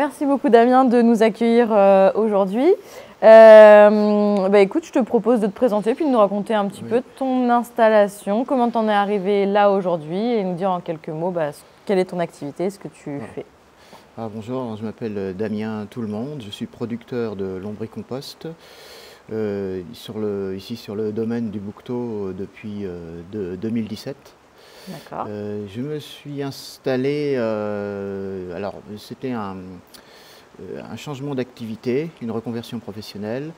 merci beaucoup Damien de nous accueillir aujourd'hui. Écoute, je te propose de te présenter puis de nous raconter un petit peu ton installation, comment tu en es arrivé là aujourd'hui et nous dire en quelques mots quelle est ton activité, ce que tu fais. Bonjour, je m'appelle Damien Tout-le-Monde, je suis producteur de lombricompost ici sur le domaine du Bouquetot depuis 2017. D'accord. Je me suis installé, alors c'était un changement d'activité, une reconversion professionnelle.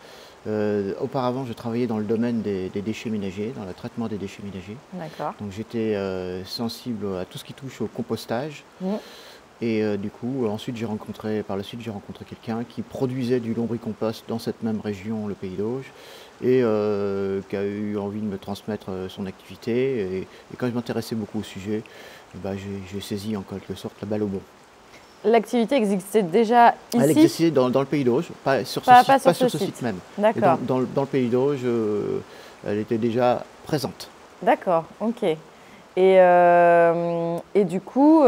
Auparavant, je travaillais dans le domaine des déchets ménagers, dans le traitement des déchets ménagers. D'accord. Donc j'étais sensible à tout ce qui touche au compostage. Mmh. Et du coup, ensuite, par la suite, j'ai rencontré quelqu'un qui produisait du lombricompost dans cette même région, le Pays d'Auge, et qui a eu envie de me transmettre son activité. Et quand je m'intéressais beaucoup au sujet, j'ai saisi en quelque sorte la balle au bon. L'activité existait déjà ici? Elle existait dans le Pays d'Auge, pas sur ce site même. D'accord. Dans le Pays d'Auge, elle était déjà présente. D'accord, ok. Et du coup,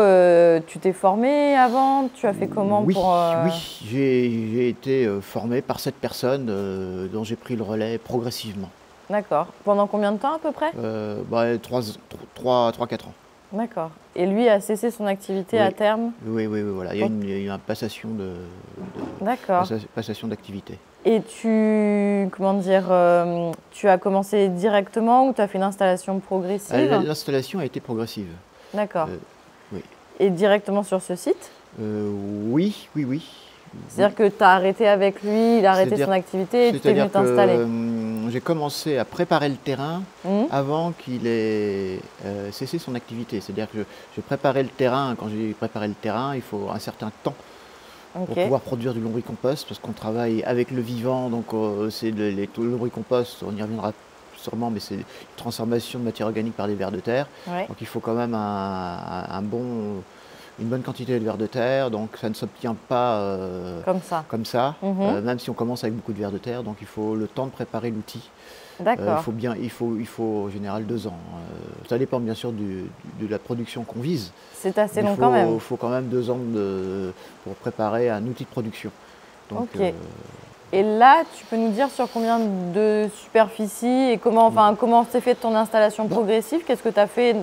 tu t'es formé avant? Tu as fait comment Oui, pour... oui, j'ai été formé par cette personne dont j'ai pris le relais progressivement. D'accord. Pendant combien de temps à peu près? 3-4 ans. D'accord. Et lui a cessé son activité à terme? Oui, voilà. Il y a eu une passation d'activité. Et tu as commencé directement ou tu as fait une installation progressive? L'installation a été progressive. D'accord. Oui. Et directement sur ce site? Oui. C'est-à-dire que tu as arrêté avec lui, il a arrêté son activité et tu es venu t'installer? J'ai commencé à préparer le terrain avant qu'il ait cessé son activité. C'est-à-dire que j'ai préparé le terrain. Quand j'ai préparé le terrain, il faut un certain temps pour pouvoir produire du lombricompost, parce qu'on travaille avec le vivant, donc c'est le lombricompost, on y reviendra sûrement, mais c'est une transformation de matière organique par des vers de terre. Ouais. Donc il faut quand même une bonne quantité de vers de terre, donc ça ne s'obtient pas comme ça, même si on commence avec beaucoup de vers de terre, donc il faut le temps de préparer l'outil. D'accord. Il faut en général 2 ans. Ça dépend bien sûr de la production qu'on vise. C'est assez long quand même. Il faut quand même 2 ans pour préparer un outil de production. Donc, ok. Et là, tu peux nous dire sur combien de superficie et comment s'est fait ton installation progressive? Qu'est-ce que tu as fait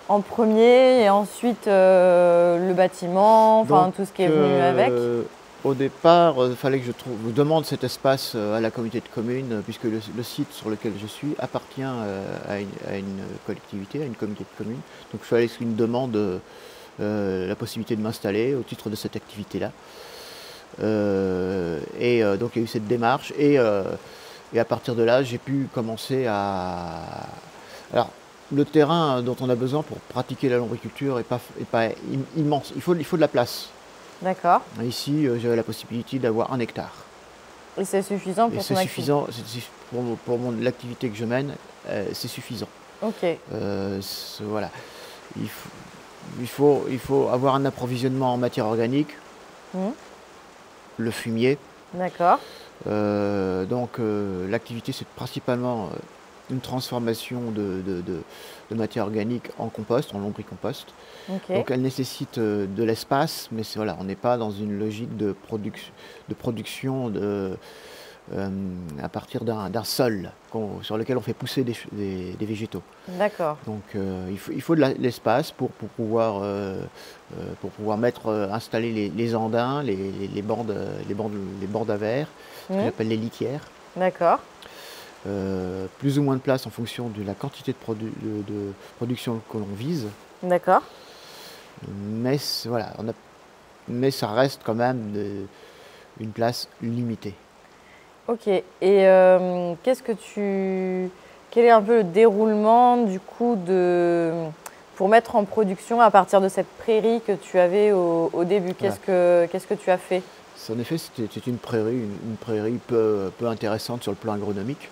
en premier et ensuite le bâtiment, tout ce qui est venu avec? Au départ, il fallait que je demande cet espace à la communauté de communes, puisque le site sur lequel je suis appartient à une collectivité, à une communauté de communes. Donc il fallait qu'une demande la possibilité de m'installer au titre de cette activité-là. Donc il y a eu cette démarche et à partir de là, j'ai pu commencer à... Alors, le terrain dont on a besoin pour pratiquer la lombriculture n'est pas immense. Il faut de la place. D'accord. Ici, j'avais la possibilité d'avoir 1 hectare. Et c'est suffisant pour ton activité? Pour l'activité que je mène, c'est suffisant. Ok. Voilà. Il faut avoir un approvisionnement en matière organique, le fumier. D'accord. Donc l'activité, c'est principalement une transformation de matière organique en compost, en lombricompost. Okay. Donc elle nécessite de l'espace, mais voilà, on n'est pas dans une logique de production à partir d'un sol sur lequel on fait pousser des végétaux. D'accord. Donc il faut de l'espace pour pouvoir installer les andins, les bandes à verre, ce que j'appelle les litières. D'accord. Plus ou moins de place en fonction de la quantité de production que l'on vise. D'accord. Mais voilà, mais ça reste quand même une place limitée. Ok. Et quel est un peu le déroulement du coup pour mettre en production à partir de cette prairie que tu avais au début? Qu'est-ce que tu as fait? En effet, c'était une prairie peu intéressante sur le plan agronomique.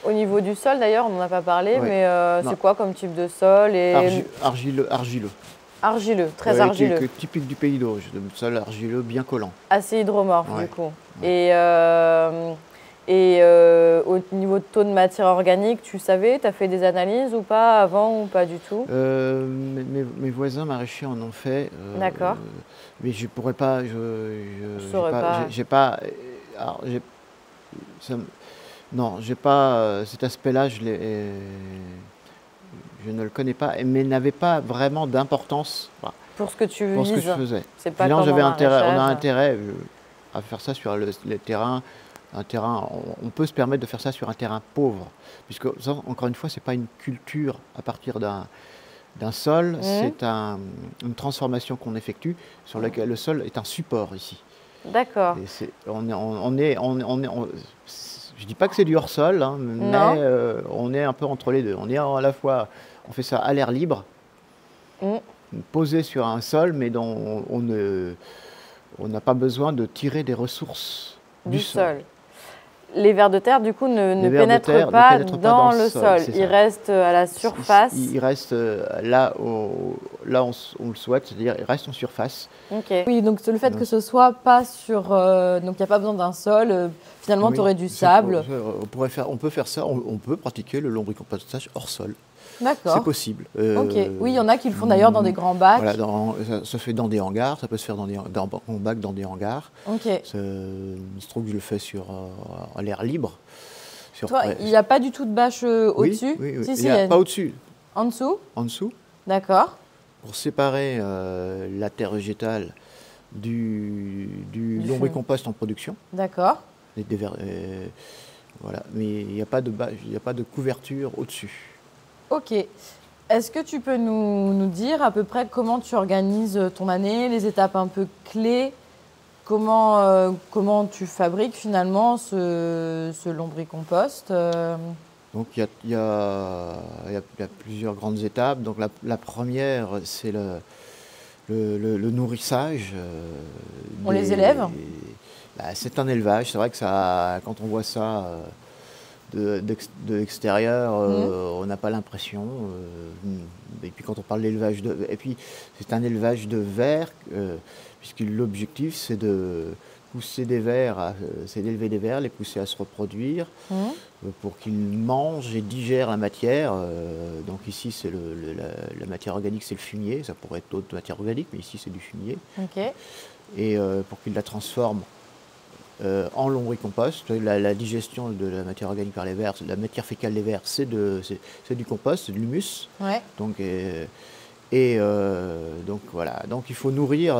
Au niveau du sol d'ailleurs, on n'en a pas parlé, mais c'est quoi comme type de sol? Argileux. Argileux, très argileux. Typique du Pays d'Auge, de sol argileux bien collant. Assez hydromorphe du coup. Et au niveau de taux de matière organique, tu savais, tu as fait des analyses ou pas avant ou pas du tout? Mes voisins maraîchers en ont fait, D'accord. mais je pourrais pas, Je saurais pas. j'ai pas, alors ça me- non, j'ai pas cet aspect-là, je ne le connais pas, mais n'avait pas vraiment d'importance, voilà, Pour ce que tu pour ce que je vises, faisais. c'est pas Finalement, comme en on a maraîchage. intérêt à faire ça sur les terrains. On peut se permettre de faire ça sur un terrain pauvre, puisque ça, encore une fois, c'est pas une culture à partir d'un sol, c'est une transformation qu'on effectue sur laquelle le sol est un support ici. D'accord. Et je dis pas que c'est du hors-sol, hein, mais on est un peu entre les deux. On est à la fois, on fait ça à l'air libre, posé sur un sol, mais dont on n'a pas besoin de tirer des ressources du sol. Les vers de terre, du coup, ne pénètrent pénètrent pas pas dans le sol. Ils restent à la surface. Ils restent là où on le souhaite, c'est-à-dire ils restent en surface. Okay. Oui, donc le fait que ce soit pas sur... donc il n'y a pas besoin d'un sol, finalement oui, tu aurais du sable. On peut faire ça, on peut pratiquer le lombricompostage hors sol. D'accord. C'est possible. Ok. Oui, il y en a qui le font d'ailleurs dans des grands bacs. Voilà, ça se fait dans des hangars, ça peut se faire en bac dans des hangars. Ok. Il se trouve que je le fais sur l'air libre. Toi, il n'y a pas du tout de bâche au-dessus? Oui, oui. Si, Il n'y a pas au-dessus. En dessous? En dessous. D'accord. Pour séparer la terre végétale du lombricompost en production. D'accord. Voilà. Mais il n'y a pas de couverture au-dessus. Ok. Est-ce que tu peux nous dire à peu près comment tu organises ton année, les étapes un peu clés, comment tu fabriques finalement ce lombricompost Donc il y a plusieurs grandes étapes. Donc la première, c'est le nourrissage. On les élève? C'est un élevage. C'est vrai que quand on voit ça de l'extérieur, on n'a pas l'impression. Et puis quand on parle d'élevage et puis c'est un élevage de vers, puisque l'objectif c'est de pousser des vers, c'est d'élever des vers, les pousser à se reproduire pour qu'ils mangent et digèrent la matière. Donc ici c'est la matière organique, c'est le fumier. Ça pourrait être d'autres matières organiques, mais ici c'est du fumier. Okay. Et pour qu'ils la transforment en lombricompost. La digestion de la matière organique par les vers, la matière fécale des vers, c'est du compost, c'est de l'humus. Ouais. Donc, donc voilà. Donc il faut nourrir.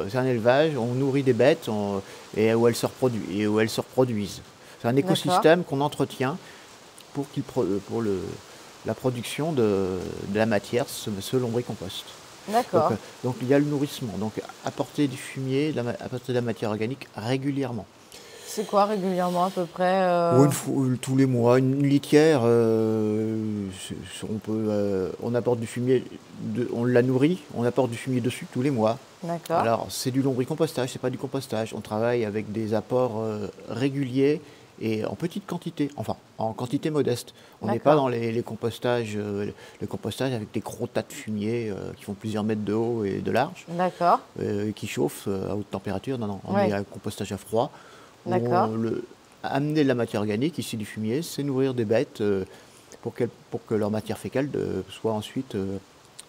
C'est un élevage. On nourrit des bêtes et où elles se reproduisent. C'est un écosystème qu'on entretient pour la production de la matière, ce lombricompost. D'accord. Donc il y a le nourrissement, donc apporter du fumier, apporter de la matière organique régulièrement. C'est quoi régulièrement à peu près tous les mois, une litière, on apporte du fumier, on la nourrit, on apporte du fumier dessus tous les mois. D'accord. Alors c'est du lombricompostage, c'est pas du compostage. On travaille avec des apports réguliers et en petite quantité, enfin en quantité modeste. On n'est pas dans les compostages, avec des gros tas de fumier qui font plusieurs mètres de haut et de large, qui chauffent à haute température. Non, on est à un compostage à froid. Amener de la matière organique, ici du fumier, c'est nourrir des bêtes pour que leur matière fécale soit ensuite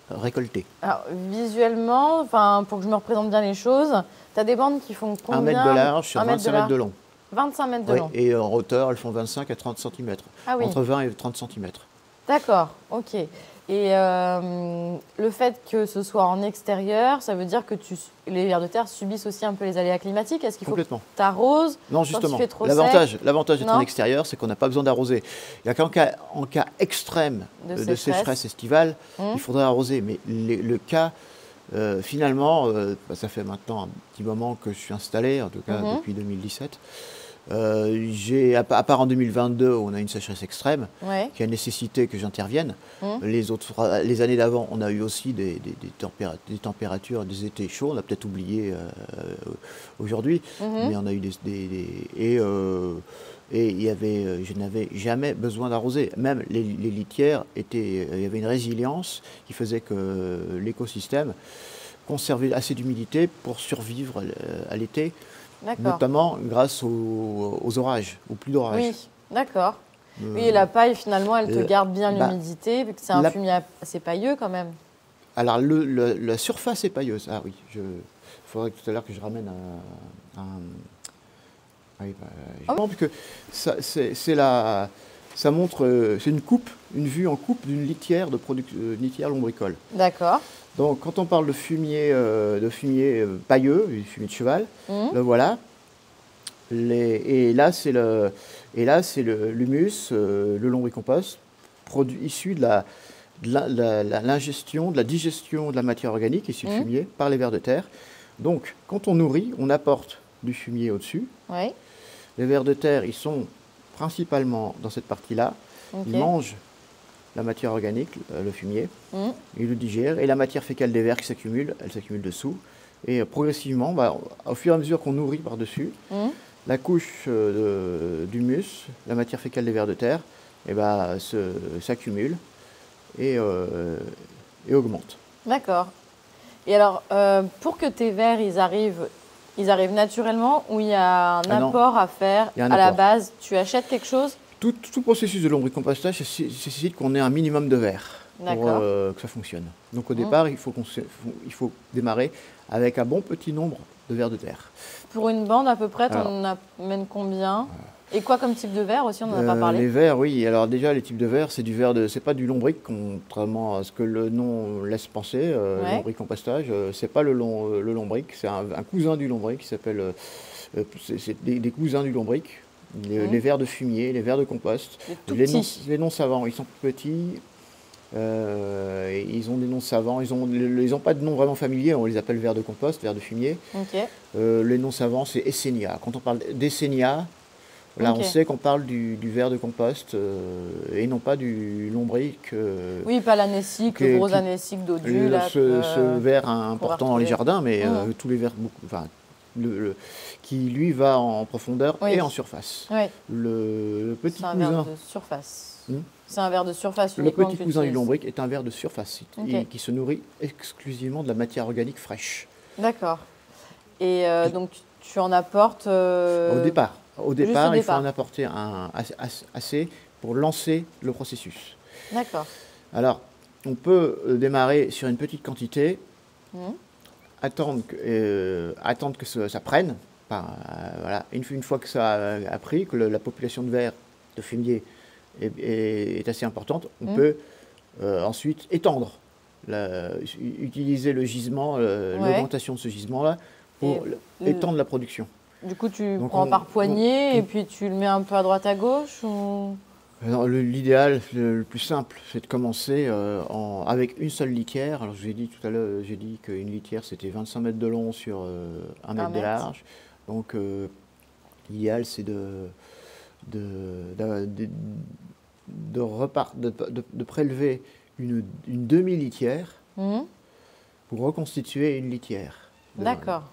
récoltée. Alors visuellement, pour que je me représente bien les choses, tu as des bandes qui font combien? 1 mètre de large sur 25 mètres de long. 25 mètres de long. Et en hauteur, elles font 25 à 30 cm. Ah oui. Entre 20 et 30 cm. D'accord, ok. Et le fait que ce soit en extérieur, ça veut dire que les vers de terre subissent aussi un peu les aléas climatiques? Est-ce qu'il faut que tu arroses? Non, justement. L'avantage d'être en extérieur, c'est qu'on n'a pas besoin d'arroser. Il n'y a qu'en cas extrême de sécheresse estivale, il faudrait arroser. Mais le cas, finalement, ça fait maintenant un petit moment que je suis installé, en tout cas depuis 2017. À part en 2022 où on a une sécheresse extrême qui a nécessité que j'intervienne. Les années d'avant, on a eu aussi des températures, des étés chauds. On a peut-être oublié aujourd'hui, mais on a eu je n'avais jamais besoin d'arroser. Même les litières il y avait une résilience qui faisait que l'écosystème conservait assez d'humidité pour survivre à l'été. notamment grâce aux orages, aux pluies d'orage. Oui, d'accord. Oui, et la paille, finalement, elle te garde bien l'humidité, vu que c'est un fumier assez pailleux quand même. Alors, la surface est pailleuse. Ah oui, il faudrait tout à l'heure que je ramène oui, parce que ça montre, c'est une vue en coupe d'une litière litière lombricole. D'accord. Donc, quand on parle de fumier pailleux, du fumier de cheval, le voilà. Et là, c'est l'humus, le lombricompost, issu de l'ingestion, de la digestion de la matière organique issue de fumier par les vers de terre. Donc, quand on nourrit, on apporte du fumier au-dessus. Oui. Les vers de terre, ils sont principalement dans cette partie-là. Okay. Ils mangent la matière organique, le fumier, ils le digèrent, et la matière fécale des vers qui s'accumule, elle s'accumule dessous. Et progressivement, au fur et à mesure qu'on nourrit par-dessus, la couche d'humus, la matière fécale des vers de terre, s'accumule et augmente. D'accord. Et alors, pour que tes vers, ils arrivent naturellement ou il y a un apport à faire à la base? Tu achètes quelque chose? Tout processus de lombricompostage nécessite qu'on ait un minimum de verre pour que ça fonctionne. Donc au départ, il faut démarrer avec un bon petit nombre de vers de terre. Pour une bande à peu près, tu en amènes combien? Et quoi comme type de verre aussi, on n'en a pas parlé? Les verres, oui. Alors déjà, les types de verres, c'est c'est pas du lombric, contrairement à ce que le nom laisse penser. Lombricompostage, c'est pas le lombric, c'est un cousin du lombric qui s'appelle. C'est des cousins du lombric. Les vers de fumier, les vers de compost. Les noms savants, ils sont petits. Ils ont des noms savants. Ils ont pas de nom vraiment familier. On les appelle vers de compost, vers de fumier. Okay. Les noms savants, c'est Essenia. Quand on parle d'Essenia, là, on sait qu'on parle du ver de compost et non pas du lombric. Oui, pas l'anessique, le gros anessique dodu. Ce ver important dans les jardins, mais tous les vers, qui lui va en profondeur et en surface. Oui. Le petit cousin. C'est un ver de surface. C'est un ver de surface. Le petit cousin du lombric est un ver de surface qui se nourrit exclusivement de la matière organique fraîche. D'accord. Et donc tu en apportes. Au départ, il faut en apporter assez pour lancer le processus. D'accord. Alors, on peut démarrer sur une petite quantité, attendre que ça prenne. Voilà. Une fois que ça a pris, que la population de vers, de fumier est assez importante, on peut ensuite étendre, utiliser le gisement, l'augmentation de ce gisement-là pour étendre la production. Du coup, tu prends par poignée et puis tu le mets un peu à droite à gauche ou... L'idéal, le plus simple, c'est de commencer avec une seule litière. Alors, je vous ai dit tout à l'heure, qu'une litière, c'était 25 mètres de long sur 1 mètre de large. Donc, l'idéal, c'est de prélever une demi-litière pour reconstituer une litière. D'accord.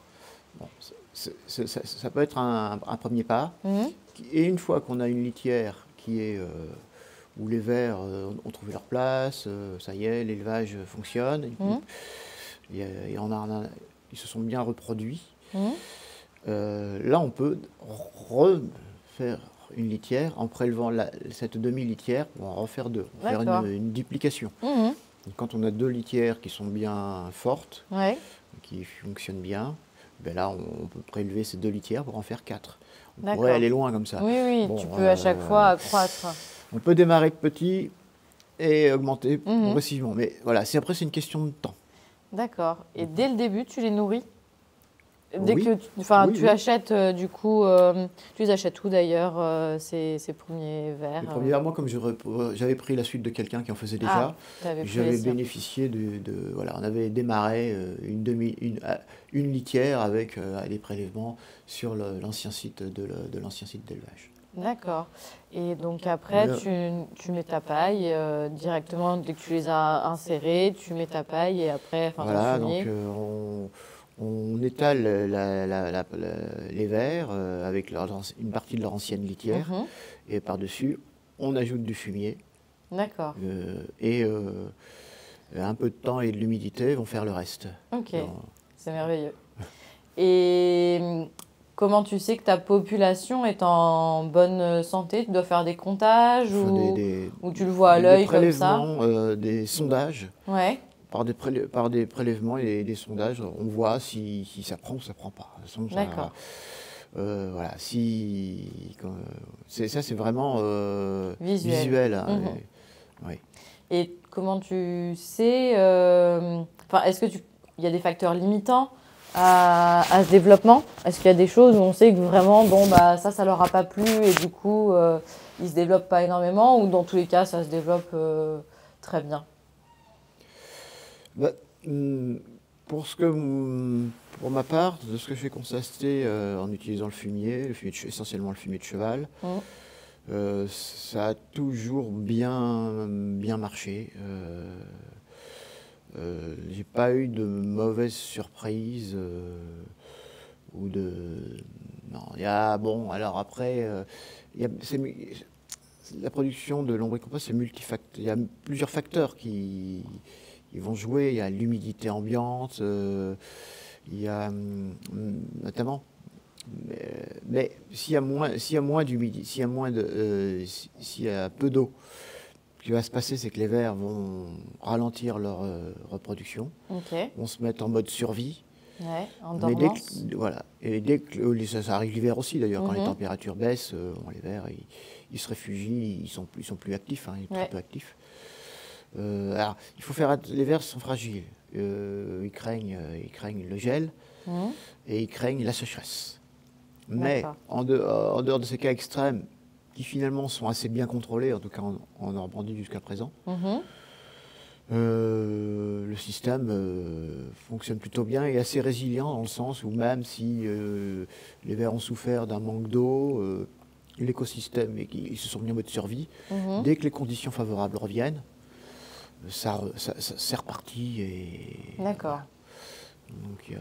Bon, ça peut être un premier pas. Et une fois qu'on a une litière où les vers ont trouvé leur place, ça y est, l'élevage fonctionne, ils se sont bien reproduits. Là, on peut refaire une litière en prélevant cette demi-litière pour en refaire deux, faire une duplication. Quand on a deux litières qui sont bien fortes, qui fonctionnent bien, là, on peut prélever ces deux litières pour en faire 4. On pourrait aller loin comme ça. Oui, tu peux à chaque fois accroître. On peut démarrer petit et augmenter progressivement. Mais voilà, après, c'est une question de temps. D'accord. Et dès le début, tu les nourris? Dès que tu achètes, du coup, tu les achètes où d'ailleurs, ces premiers vers? Les premiers vers, moi, comme j'avais pris la suite de quelqu'un qui en faisait déjà, j'avais bénéficié voilà, on avait démarré une litière avec des prélèvements sur l'ancien site l'ancien site d'élevage. D'accord. Et donc après, tu mets ta paille directement, dès que tu les as insérés, tu mets ta paille et après, voilà, donc on étale les vers avec une partie de leur ancienne litière et par-dessus, on ajoute du fumier. D'accord. Et un peu de temps et de l'humidité vont faire le reste. Ok, c'est merveilleux. Et comment tu sais que ta population est en bonne santé? Tu dois faire des comptages ou tu le vois à l'œil comme ça? Des sondages. Ouais. Par des prélèvements et des sondages, on voit si ça prend ou ça prend pas. D'accord. Voilà, ça c'est vraiment visuel. Hein, oui. Et comment tu sais, est-ce que il y a des facteurs limitants à ce développement? Est-ce qu'il y a des choses où on sait que vraiment, bon, bah, ça leur a pas plu et du coup, ils se développent pas énormément, ou dans tous les cas, ça se développe très bien? Bah, pour ma part, de ce que j'ai constaté en utilisant le fumier, essentiellement le fumier de cheval, ça a toujours bien marché. J'ai pas eu de mauvaises surprises ou de. Non, alors après, la production de lombricompost, c'est multifacteur. Il y a plusieurs facteurs qui vont jouer. Il y a l'humidité ambiante, il y a notamment. Mais s'il y a moins d'humidité, s'il y a peu d'eau, ce qui va se passer, c'est que les vers vont ralentir leur reproduction, vont se mettre en mode survie. Ouais, en dormance. Voilà. Et dès que ça arrive l'hiver aussi d'ailleurs, quand les températures baissent, les vers ils se réfugient, ils sont plus actifs, hein, ils sont très peu actifs. Alors, il faut faire. Les vers sont fragiles. Ils craignent le gel et ils craignent la sécheresse. Mais en dehors de ces cas extrêmes, qui finalement sont assez bien contrôlés, en tout cas en Normandie jusqu'à présent, le système fonctionne plutôt bien et assez résilient dans le sens où même si les vers ont souffert d'un manque d'eau, l'écosystème, ils se sont mis en mode survie, dès que les conditions favorables reviennent, ça c'est reparti. D'accord. Donc,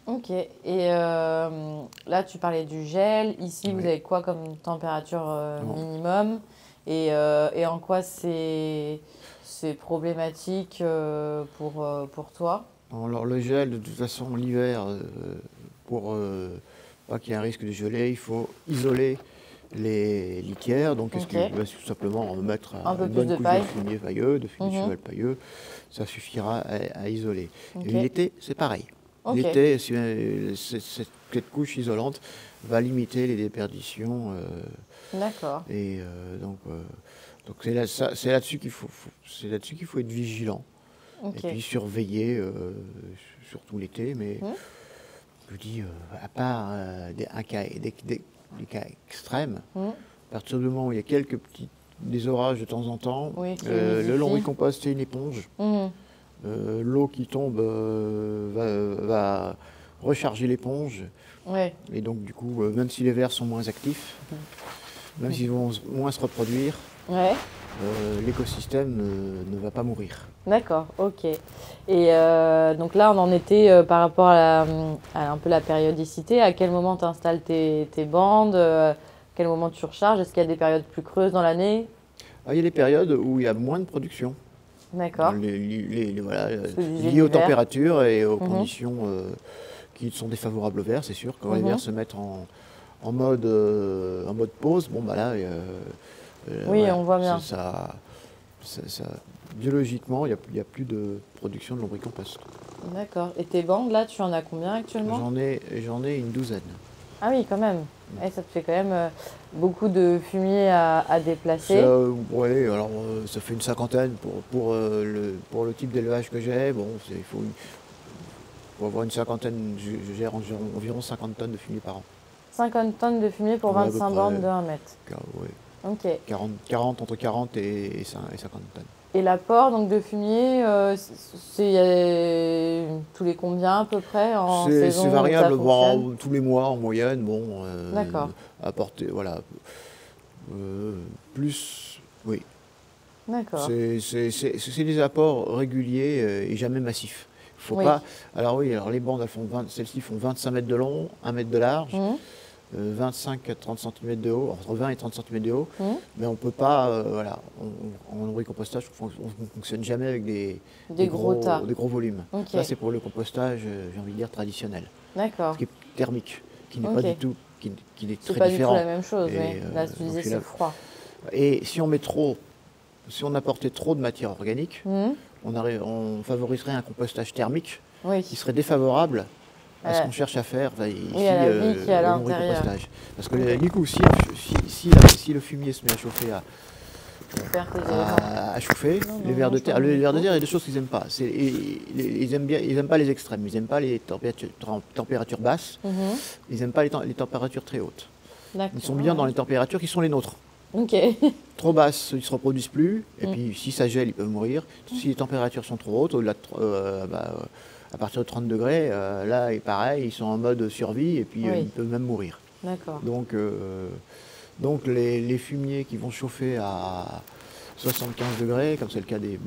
Ok. Et là, tu parlais du gel. Ici, vous avez quoi comme température minimum? Et en quoi c'est problématique pour toi? Alors, le gel, de toute façon, l'hiver, pour pas qu'il y ait un risque de geler, il faut isoler les litières. Donc, tout simplement mettre une bonne couche de fumier pailleux, de fumier de cheval pailleux, ça suffira à isoler. Et l'été, c'est pareil. L'été, cette couche isolante va limiter les déperditions. D'accord. Et donc c'est là-dessus qu'il faut être vigilant. Et puis surveiller, surtout l'été. Mais je dis, à part des cas extrêmes, à partir du moment où il y a des orages de temps en temps, le lombricompost, c'est une éponge. L'eau qui tombe va recharger l'éponge. Et donc, du coup, même si les vers sont moins actifs, même s'ils vont moins se reproduire, l'écosystème ne va pas mourir. D'accord, ok. Et donc là, on en était par rapport à un peu la périodicité. À quel moment tu installes tes bandes? À quel moment tu recharges? Est-ce qu'il y a des périodes plus creuses dans l'année? Il y a des périodes où il y a moins de production. D'accord. Liées aux températures et aux conditions qui sont défavorables aux vers, c'est sûr. Quand les vers se mettent en mode pause, bon, bah là, on voit bien. Biologiquement, il n'y a plus de production de lombricompost. D'accord. Et tes bandes, là, tu en as combien actuellement? J'en ai une douzaine. Ah oui, quand même. Ça te fait quand même beaucoup de fumier à déplacer. Oui, alors ça fait une cinquantaine pour le type d'élevage que j'ai. Bon, pour avoir une cinquantaine, je gère environ 50 tonnes de fumier par an. 50 tonnes de fumier pour 25 bandes de 1 mètre. Oui. Ok. 40, entre 40 et 50 tonnes. Et l'apport donc de fumier, c'est tous les combien à peu près en saison? C'est variable, tous les mois en moyenne. Bon, d'accord. Apporter, voilà. Plus, oui. D'accord. C'est des apports réguliers et jamais massifs. Faut pas. Alors les bandes, celles-ci font 25 mètres de long, 1 mètre de large. 25 à 30 cm de haut, entre 20 et 30 cm de haut, mais on ne peut pas, en lombricompostage, on ne fonctionne jamais avec des gros volumes. Ça, c'est pour le compostage, j'ai envie de dire, traditionnel. D'accord. Ce qui est thermique. qui n'est pas du tout, qui est très pas différent. Du tout la même chose, mais là tu disais c'est froid. Et si on met si on apportait trop de matière organique, on favoriserait un compostage thermique qui serait défavorable à ce qu'on cherche à faire ici, à la vie qui est à l'intérieur. Parce que du coup, si le fumier se met à chauffer à chauffer, les vers de terre, il y a des choses qu'ils n'aiment pas. Ils n'aiment pas les extrêmes, ils n'aiment pas les températures basses, ils n'aiment pas les températures très hautes. Ils sont bien dans les températures qui sont les nôtres. Trop basses, ils ne se reproduisent plus, et puis si ça gèle, ils peuvent mourir. Si les températures sont trop hautes, à partir de 30 degrés, là, et pareil, ils sont en mode survie, et puis ils peuvent même mourir. Donc les fumiers qui vont chauffer à 75 degrés, comme c'est le cas des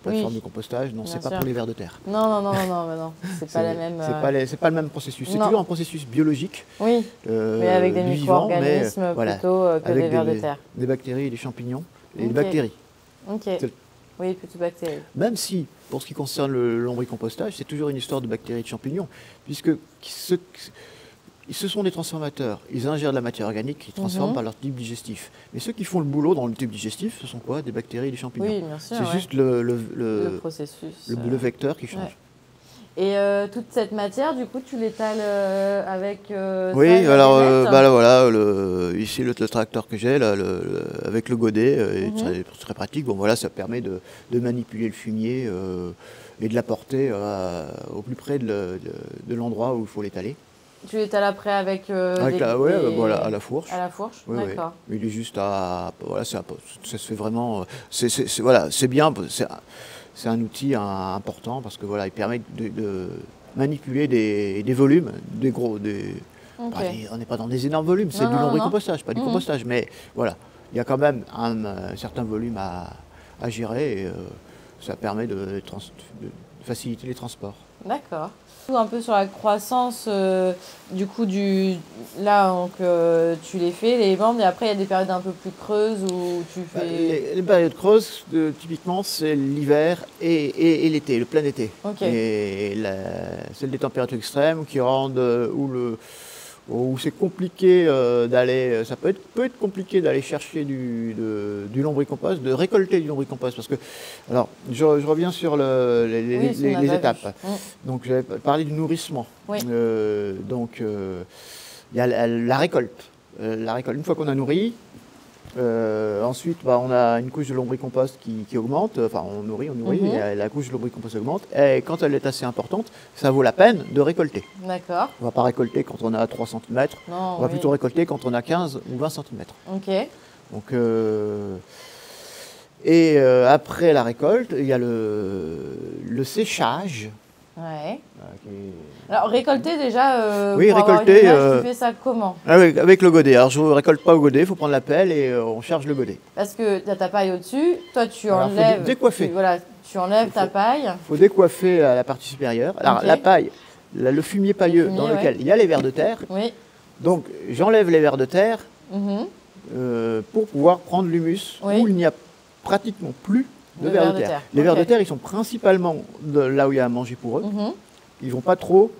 plateformes de compostage, non, c'est pas pour les vers de terre. Non, c'est pas la même. C'est pas le même processus. C'est toujours un processus biologique. Oui. Mais avec des micro-organismes plutôt que des vers de terre. Des bactéries et des champignons et des bactéries. Oui, plutôt bactéries. Même si, pour ce qui concerne le lombricompostage, c'est toujours une histoire de bactéries et de champignons, puisque ce sont des transformateurs. Ils ingèrent de la matière organique qu'ils transforment par leur tube digestif. Mais ceux qui font le boulot dans le tube digestif, ce sont quoi? Des bactéries et des champignons. Oui, bien sûr. C'est juste le processus. Le vecteur qui change. Et toute cette matière, du coup, tu l'étales avec oui, alors là, voilà, ici le tracteur que j'ai, avec le godet, est très pratique. Bon, voilà, ça permet de manipuler le fumier et de l'apporter au plus près de l'endroit où il faut l'étaler. Tu l'étales après avec voilà, à la fourche. À la fourche, d'accord. Oui. Il est juste voilà, ça se fait vraiment. Voilà, c'est bien. C'est un outil important parce que voilà, il permet de manipuler des volumes, on n'est pas dans des énormes volumes, c'est du lombricompostage, pas du compostage, mais voilà, il y a quand même un certain volume à gérer et ça permet de faciliter les transports. D'accord. Un peu sur la croissance du coup là donc tu les fais les membres et après il y a des périodes un peu plus creuses où tu fais les périodes creuses typiquement c'est l'hiver et l'été, le plein été. Et celle des températures extrêmes qui rendent où c'est compliqué d'aller, ça peut être compliqué d'aller chercher du lombricompost, de récolter du lombricompost, parce que, alors, je reviens sur les étapes. Donc, j'avais parlé du nourrissement. Donc, il y a la récolte. Une fois qu'on a nourri, ensuite, on a une couche de lombricompost qui augmente, enfin on nourrit, et la couche de lombricompost augmente, et quand elle est assez importante, ça vaut la peine de récolter. D'accord. On ne va pas récolter quand on a 3 cm, on va plutôt récolter quand on a 15 ou 20 cm. Donc, après la récolte, il y a le séchage. Alors récolter déjà, oui, récolter, tu fais ça comment? Avec le godet. Alors je ne récolte pas au godet, il faut prendre la pelle et on charge le godet. Parce que tu as ta paille au-dessus, toi tu enlèves. Faut décoiffer. Tu enlèves ta paille. Il faut décoiffer la partie supérieure. Alors la paille, le fumier pailleux dans lequel il y a les vers de terre. Donc j'enlève les vers de terre pour pouvoir prendre l'humus où il n'y a pratiquement plus de vers de terre. Les vers de terre, ils sont principalement là où il y a à manger pour eux. Ils ne vont pas trop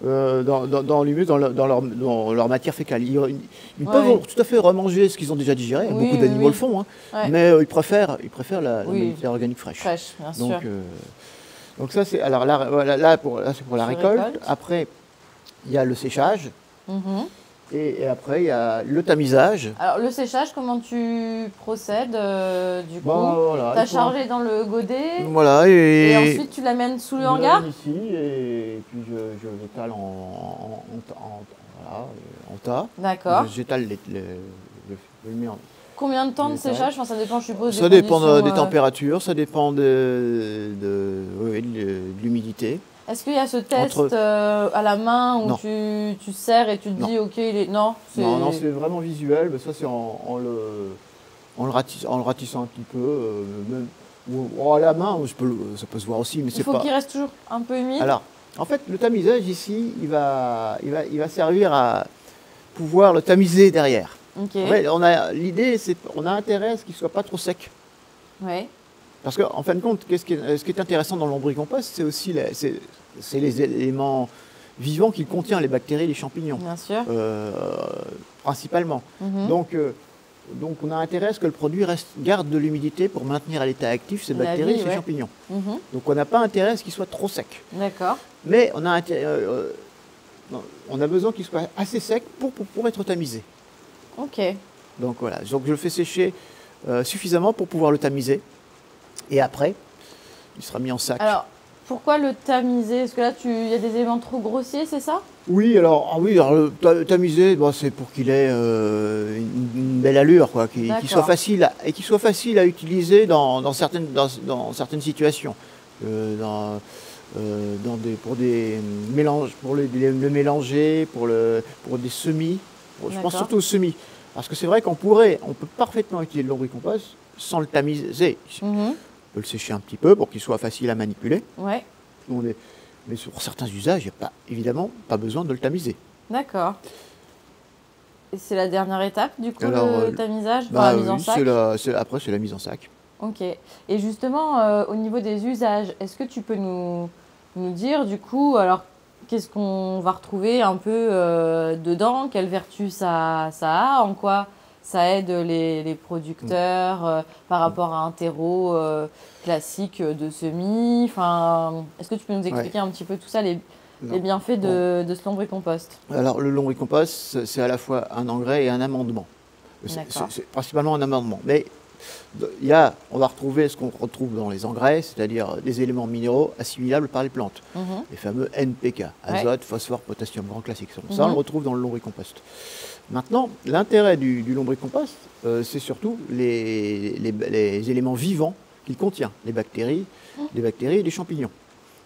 dans l'humus, dans leur matière fécale. Ils peuvent tout à fait remanger ce qu'ils ont déjà digéré. Beaucoup d'animaux le font, mais ils préfèrent la matière organique fraîche. Bien sûr. Donc ça, c'est alors là c'est pour la récolte. Après, il y a le séchage. Et après, il y a le tamisage. Alors, le séchage, comment tu procèdes du coup Tu as chargé dans le godet. Voilà. Et ensuite, tu l'amènes sous le hangar ici, et puis je l'étale en tas. D'accord. J'étale Combien de temps de séchage? Ça dépend, je suppose. Ça dépend des températures, ça dépend de l'humidité. Est-ce qu'il y a ce test à la main où tu serres et tu te dis ok il est... Non, c'est vraiment visuel, mais ça c'est en le ratissant un petit peu, ou à la main, ça peut se voir aussi, mais c'est pas... Il faut qu'il reste toujours un peu humide. Alors, en fait, le tamisage ici, il va servir à pouvoir le tamiser derrière. En fait, l'idée, c'est qu'on a intérêt à ce qu'il ne soit pas trop sec. Parce qu'en fin de compte, ce qui est intéressant dans le lombricompost, c'est aussi les éléments vivant qu'il contient, les bactéries et les champignons. Bien sûr. Principalement. Donc, on a intérêt à ce que le produit garde de l'humidité pour maintenir à l'état actif ces bactéries et ces champignons. Donc on n'a pas intérêt à ce qu'il soit trop sec. D'accord. Mais on a besoin qu'il soit assez sec pour être tamisé. Ok. Donc voilà, donc je le fais sécher suffisamment pour pouvoir le tamiser. Et après, il sera mis en sac. Alors, pourquoi le tamiser? Parce que là, il y a des éléments trop grossiers, c'est ça? Oui, alors le tamiser, c'est pour qu'il ait une belle allure, quoi, qu'il soit facile à utiliser dans certaines situations. Pour des mélanges, pour le mélanger, pour des semis. Je pense surtout aux semis. Parce que c'est vrai on peut parfaitement utiliser le lombricompost sans le tamiser. On peut le sécher un petit peu pour qu'il soit facile à manipuler. Ouais. Mais pour certains usages, il n'y a évidemment pas besoin de le tamiser. D'accord. Et c'est la dernière étape, du coup, le tamisage, la mise en sac? Après, c'est la mise en sac. Ok. Et justement, au niveau des usages, est-ce que tu peux nous dire, du coup, alors, qu'est-ce qu'on va retrouver un peu dedans? Quelle vertu ça a? En quoi ça aide les producteurs par rapport à un terreau classique de semis? Enfin, est-ce que tu peux nous expliquer un petit peu tout ça, les bienfaits de ce lombricompost? Alors, le lombricompost, c'est à la fois un engrais et un amendement. C'est principalement un amendement. Mais on va retrouver ce qu'on retrouve dans les engrais, c'est-à-dire des éléments minéraux assimilables par les plantes. Les fameux NPK, azote, phosphore, potassium, grand classique. Ça, on le retrouve dans le lombricompost. Maintenant, l'intérêt du lombricompost, c'est surtout les éléments vivants qu'il contient, les bactéries et les champignons.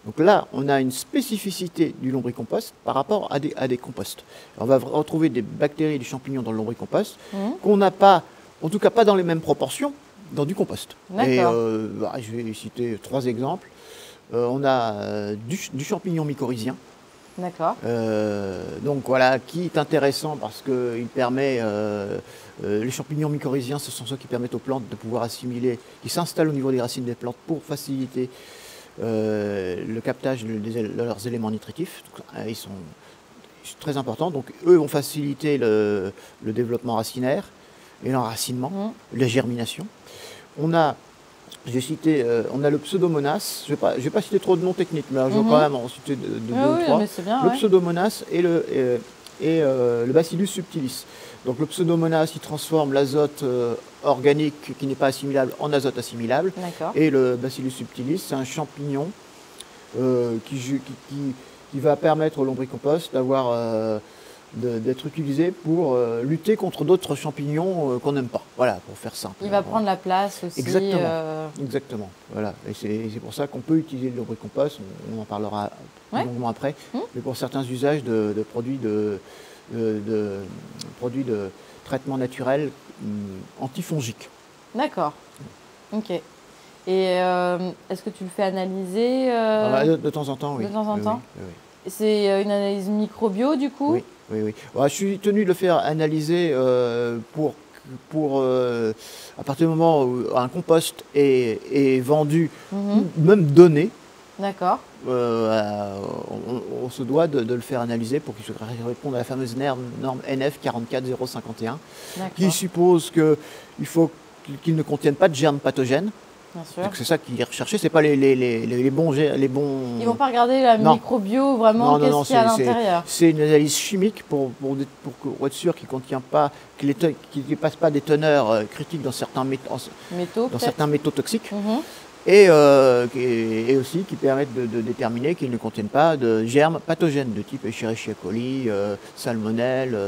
Donc là, on a une spécificité du lombricompost par rapport à des composts. On va retrouver des bactéries et des champignons dans le lombricompost qu'on n'a pas, en tout cas pas dans les mêmes proportions, dans du compost. Et je vais citer 3 exemples. On a du champignon mycorhizien. D'accord. Donc voilà, qui est intéressant parce qu'il permet, les champignons mycorhiziens, ce sont ceux qui permettent aux plantes de pouvoir assimiler, qui s'installent au niveau des racines des plantes pour faciliter le captage de leurs éléments nutritifs. Donc, ils sont très importants. Donc eux vont faciliter le développement racinaire et l'enracinement, la germination. On a le Pseudomonas. Je vais pas citer trop de noms techniques, mais je vais quand même en citer deux ou trois. Le Pseudomonas et le Bacillus subtilis. Donc le Pseudomonas, il transforme l'azote organique qui n'est pas assimilable en azote assimilable. Et le Bacillus subtilis, c'est un champignon qui va permettre au lombricompost d'être utilisé pour lutter contre d'autres champignons qu'on n'aime pas. Voilà, pour faire simple. Il va prendre la place aussi. Exactement. Voilà. Et c'est pour ça qu'on peut utiliser le lombricompost, on en parlera longuement après, mais pour certains usages de produits de traitement naturel antifongiques. D'accord. Ok. Et est-ce que tu le fais analyser de temps en temps, oui. De temps en temps. Oui. C'est une analyse microbio, du coup? Oui. Je suis tenu de le faire analyser pour à partir du moment où un compost est vendu, même donné. D'accord. On se doit de le faire analyser pour qu'il réponde à la fameuse norme NF 44051, qui suppose qu'il ne contienne pas de germes pathogènes. Donc c'est ça qui est recherché, c'est pas les bons. Ils vont pas regarder la microbio vraiment, qu'est-ce qu'il y a à l'intérieur. C'est une analyse chimique pour être sûr qu'il contient pas, qu'il ne dépasse pas des teneurs critiques dans certains métaux toxiques. Et aussi qui permettent de déterminer qu'ils ne contiennent pas de germes pathogènes de type Escherichia coli, salmonelle.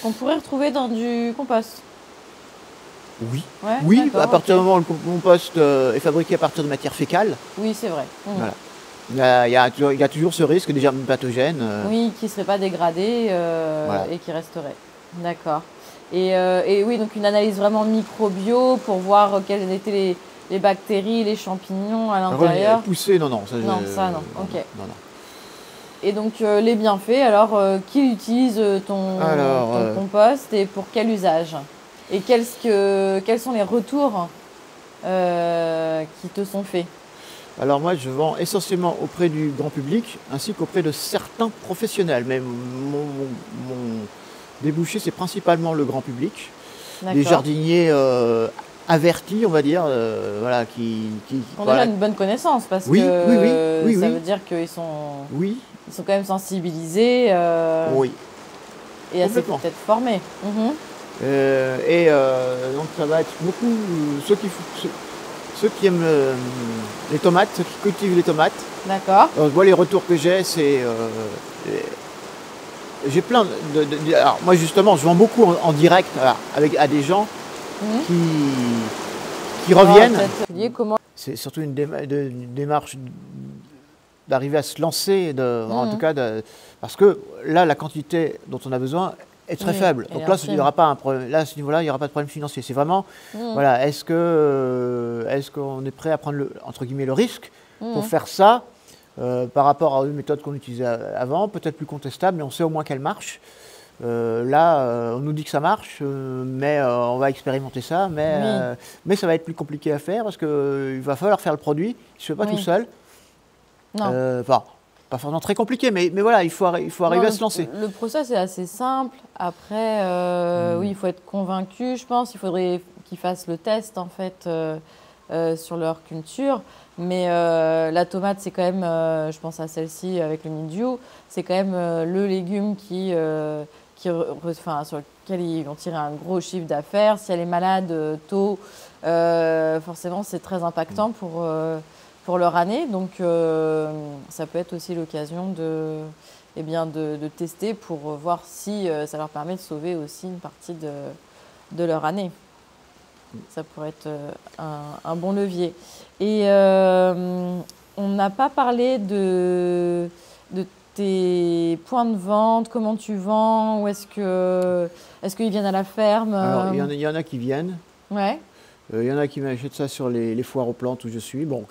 Qu'on pourrait retrouver dans du compost. Oui, à partir du moment où le compost est fabriqué à partir de matière fécale. Oui, c'est vrai. Voilà. Il y a toujours ce risque des germes pathogènes. Oui, qui ne seraient pas dégradés et qui resteraient. D'accord. Et oui, donc une analyse vraiment microbio pour voir quelles étaient les bactéries, les champignons à l'intérieur. Pousser, non. Non. Ok. Non. Et donc les bienfaits, alors qui utilise ton compost et pour quel usage? Et quels sont les retours qui te sont faits? Alors moi, je vends essentiellement auprès du grand public ainsi qu'auprès de certains professionnels. Mais mon débouché, c'est principalement le grand public. Des jardiniers avertis, on va dire, voilà, ont déjà une bonne connaissance parce que ça veut dire qu'ils sont, ils sont quand même sensibilisés et assez peut-être formés. Donc ça va être beaucoup ceux qui aiment les tomates, ceux qui cultivent les tomates. D'accord. Moi, les retours que j'ai, c'est j'ai plein alors moi justement, je vends beaucoup en direct à des gens qui reviennent. C'est surtout une démarche d'arriver à se lancer, en tout cas, parce que là, la quantité dont on a besoin est très faible. Donc là, il n'y aura pas un problème. Là, à ce niveau-là, il n'y aura pas de problème financier. C'est vraiment, voilà, est-ce qu'on est prêt à prendre entre guillemets le risque pour faire ça par rapport à une méthode qu'on utilisait avant, peut-être plus contestable, mais on sait au moins qu'elle marche. Là, on nous dit que ça marche, mais on va expérimenter ça, mais ça va être plus compliqué à faire parce qu'il va falloir faire le produit, il ne se fait pas tout seul. Enfin, pas forcément très compliqué, mais voilà, il faut arriver à se lancer. Le process est assez simple. Après, oui, il faut être convaincu, je pense. Il faudrait qu'ils fassent le test, en fait, sur leur culture. Mais la tomate, c'est quand même, je pense à celle-ci avec le mildiou, c'est quand même le légume sur lequel ils vont tirer un gros chiffre d'affaires. Si elle est malade tôt, forcément, c'est très impactant pour leur année. Donc, ça peut être aussi l'occasion de tester pour voir si ça leur permet de sauver aussi une partie de leur année. Ça pourrait être un bon levier. Et on n'a pas parlé de tes points de vente, comment tu vends, est-ce qu'ils viennent à la ferme? Alors, il y en a qui viennent. Ouais. Il y en a qui m'achètent ça sur les foires aux plantes où je suis. Bon,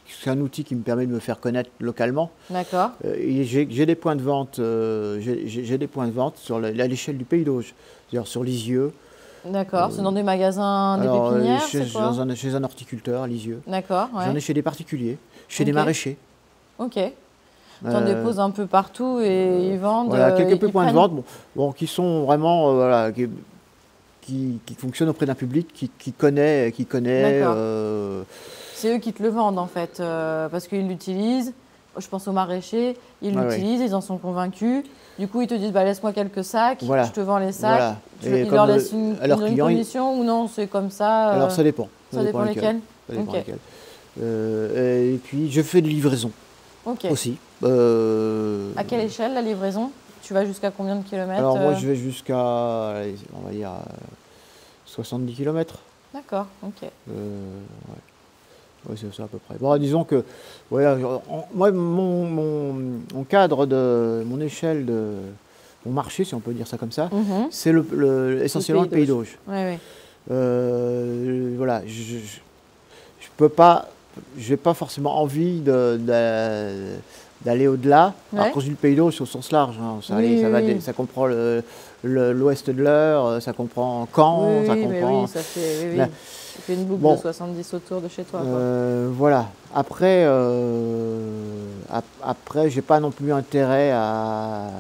c'est un outil qui me permet de me faire connaître localement. D'accord. J'ai des points de vente. J'ai des points de vente à l'échelle du Pays d'Auge, c'est-à-dire sur Lisieux. D'accord. C'est dans des magasins, des pépinières, c'est quoi? Chez un horticulteur à Lisieux. D'accord. Ouais. J'en ai chez des particuliers, chez des maraîchers. Ok. Tu en déposes un peu partout et ils vendent. Voilà, quelques points de vente, qui sont vraiment qui fonctionnent auprès d'un public qui connaît. C'est eux qui te le vendent en fait, parce qu'ils l'utilisent. Je pense aux maraîchers, ils l'utilisent, ils en sont convaincus. Du coup, ils te disent laisse-moi quelques sacs, je te vends les sacs. Ils leur laissent une condition ou non, c'est comme ça. Alors ça dépend. Ça dépend lesquels. Ça dépend lesquels. Et puis je fais de livraison aussi. À quelle échelle la livraison? Tu vas jusqu'à combien de kilomètres? Alors moi je vais jusqu'à, on va dire, 70 km. D'accord, ok. Oui, c'est ça à peu près. Bon, disons que voilà, moi, mon cadre mon échelle mon marché, si on peut dire ça comme ça, c'est essentiellement le Pays d'Auge. Ouais. Voilà, je peux pas, j'ai pas forcément envie d'aller au-delà. Alors quand je dis le Pays d'Auge, c'est au sens large, hein, ça comprend l'ouest de l'Eure, ça comprend Caen, ça comprend. Ça fait une boucle de 70 autour de chez toi. Voilà. Après, j'ai pas non plus intérêt à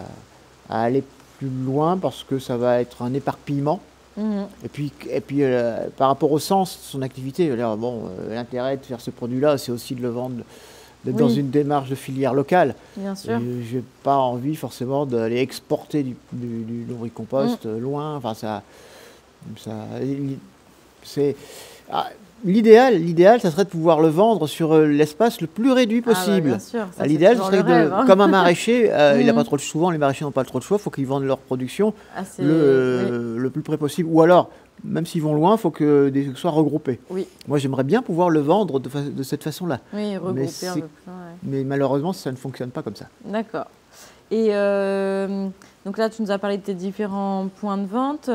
aller plus loin parce que ça va être un éparpillement. Et puis par rapport au sens de son activité, l'intérêt de faire ce produit-là, c'est aussi de le vendre dans une démarche de filière locale. Bien sûr. Je n'ai pas envie forcément d'aller exporter du lombricompost loin. Enfin, c'est l'idéal, ça serait de pouvoir le vendre sur l'espace le plus réduit possible. Bien sûr, l'idéal, ce serait comme un maraîcher, il n'a pas trop de souvent les maraîchers n'ont pas trop de choix, il faut qu'ils vendent leur production le plus près possible. Ou alors, même s'ils vont loin, il faut que soient regroupés. Oui. Moi, j'aimerais bien pouvoir le vendre de cette façon-là. Oui, regrouper un peu plus. Mais malheureusement, ça ne fonctionne pas comme ça. D'accord. Et donc là, tu nous as parlé de tes différents points de vente.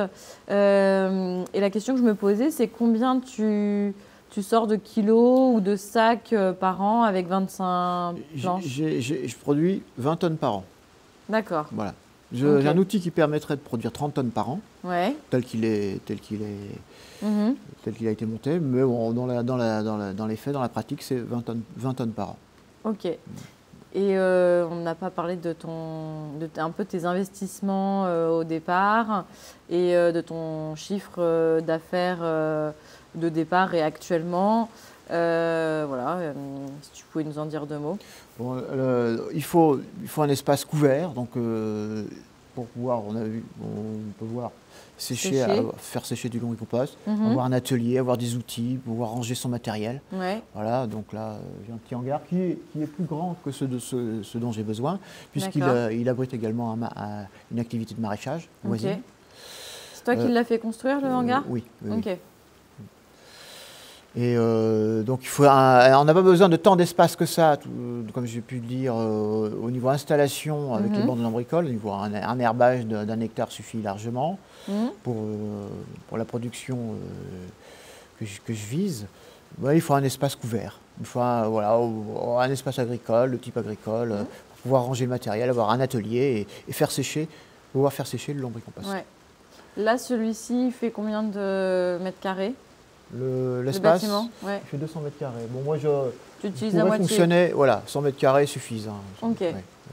Et la question que je me posais, c'est combien tu sors de kilos ou de sacs par an avec 25 planches? Je produis 20 tonnes par an. D'accord. Voilà. J'ai un outil qui permettrait de produire 30 tonnes par an, tel qu'il a été monté, mais bon, dans les faits, dans la pratique, c'est 20 tonnes par an. Ok. Et on n'a pas parlé de un peu tes investissements au départ et de ton chiffre d'affaires de départ et actuellement. Voilà, si tu pouvais nous en dire 2 mots. Bon, il faut un espace couvert, donc pour pouvoir, on peut voir faire sécher du lombricompost, avoir un atelier, avoir des outils, pouvoir ranger son matériel. Voilà, donc là, j'ai un petit hangar qui est plus grand que ce dont j'ai besoin, puisqu'il abrite également une activité de maraîchage voisine. C'est toi qui l'as fait construire, le hangar? Oui. Ok. Et donc on n'a pas besoin de tant d'espace que ça, comme j'ai pu le dire, au niveau installation avec les bandes lombricoles, au niveau un herbage d'1 hectare suffit largement pour la production que je vise. Ouais, il faut un espace couvert, il faut un espace agricole, de type agricole, pour pouvoir ranger le matériel, avoir un atelier et pouvoir faire sécher le lombricompost. Ouais. Là, celui-ci, il fait combien de mètres carrés? L'espace, il fait 200 mètres carrés. Bon, moi, tu utilises la moitié. Fonctionner, voilà, 100 mètres carrés suffisant. Ok,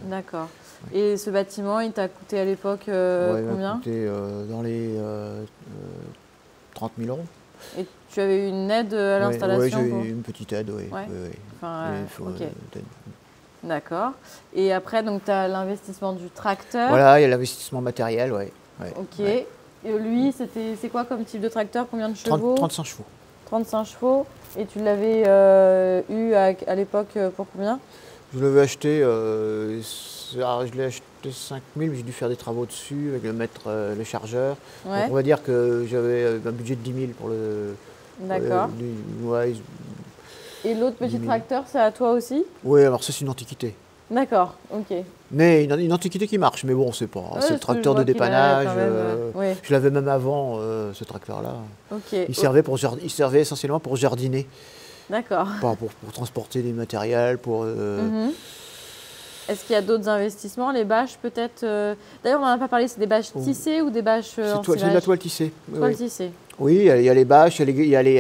d'accord. Ouais. Et ce bâtiment, il t'a coûté à l'époque combien? Il m'a coûté dans les 30 000 €. Et tu avais une aide à l'installation? Oui, j'ai eu une petite aide, oui. Enfin, ok. D'accord. Et après, donc, tu as l'investissement du tracteur. Voilà, il y a l'investissement matériel, oui. Ok. Ouais. Et lui, c'est quoi comme type de tracteur? Combien de chevaux? 35 chevaux. 35 chevaux. Et tu l'avais eu à l'époque pour combien? Je l'avais acheté, je l'ai acheté 5 000, mais j'ai dû faire des travaux dessus avec le chargeur. Donc on va dire que j'avais un budget de 10 000 pour le... D'accord. Et l'autre petit tracteur, c'est à toi aussi? Oui, alors ça c'est une antiquité. D'accord, ok. Mais une antiquité qui marche, mais bon, c'est le tracteur de dépannage. Je l'avais même avant, ce tracteur-là. Okay. Il servait essentiellement pour jardiner. D'accord. Pour transporter des matériels, Est-ce qu'il y a d'autres investissements? Les bâches peut-être D'ailleurs, on n'en a pas parlé, c'est des bâches tissées ou des bâches c'est de la toile tissée. Tissée. Oui, il y a les bâches, il y a les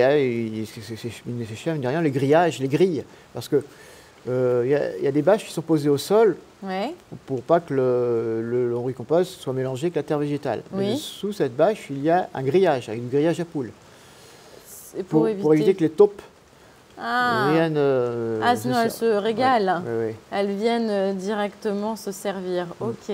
grillages, les grilles. Parce que il y a des bâches qui sont posées au sol pour pas que le lombricompost soit mélangé avec la terre végétale. Mais sous cette bâche, il y a un grillage à poules. Pour éviter que les taupes viennent... sinon elles se régalent. Elles viennent directement se servir. Ok,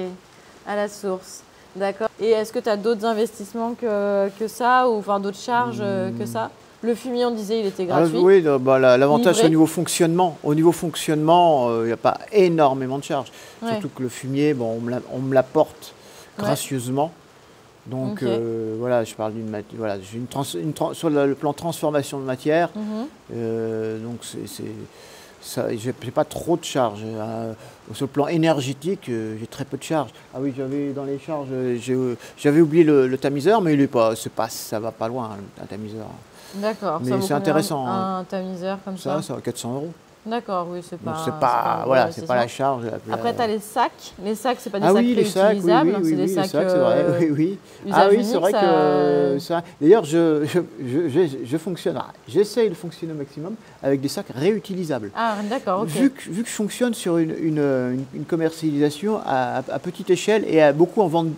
à la source. D'accord. Et est-ce que tu as d'autres investissements que ça, ou enfin d'autres charges que ça? Le fumier, on disait, il était gratuit. Oui, l'avantage c'est au niveau fonctionnement. Au niveau fonctionnement, il n'y a pas énormément de charges. Surtout que le fumier, bon, on me l'apporte gracieusement. Donc voilà, je parle sur le plan transformation de matière. Donc j'ai pas trop de charges. Sur le plan énergétique, j'ai très peu de charges. Ah oui, dans les charges, j'avais oublié le tamiseur, mais ça va pas loin, un tamiseur. D'accord. Mais c'est intéressant. Un tamiseur comme ça? Ça va 400 €. D'accord, oui, c'est pas... c'est pas la charge. Après, tu as les sacs. Les sacs, c'est pas des sacs réutilisables, c'est des sacs c'est vrai. Oui, c'est vrai que ça... D'ailleurs, je fonctionne, j'essaye de fonctionner au maximum avec des sacs réutilisables. Ah, d'accord, ok. Vu que je fonctionne sur une commercialisation à petite échelle et beaucoup en vente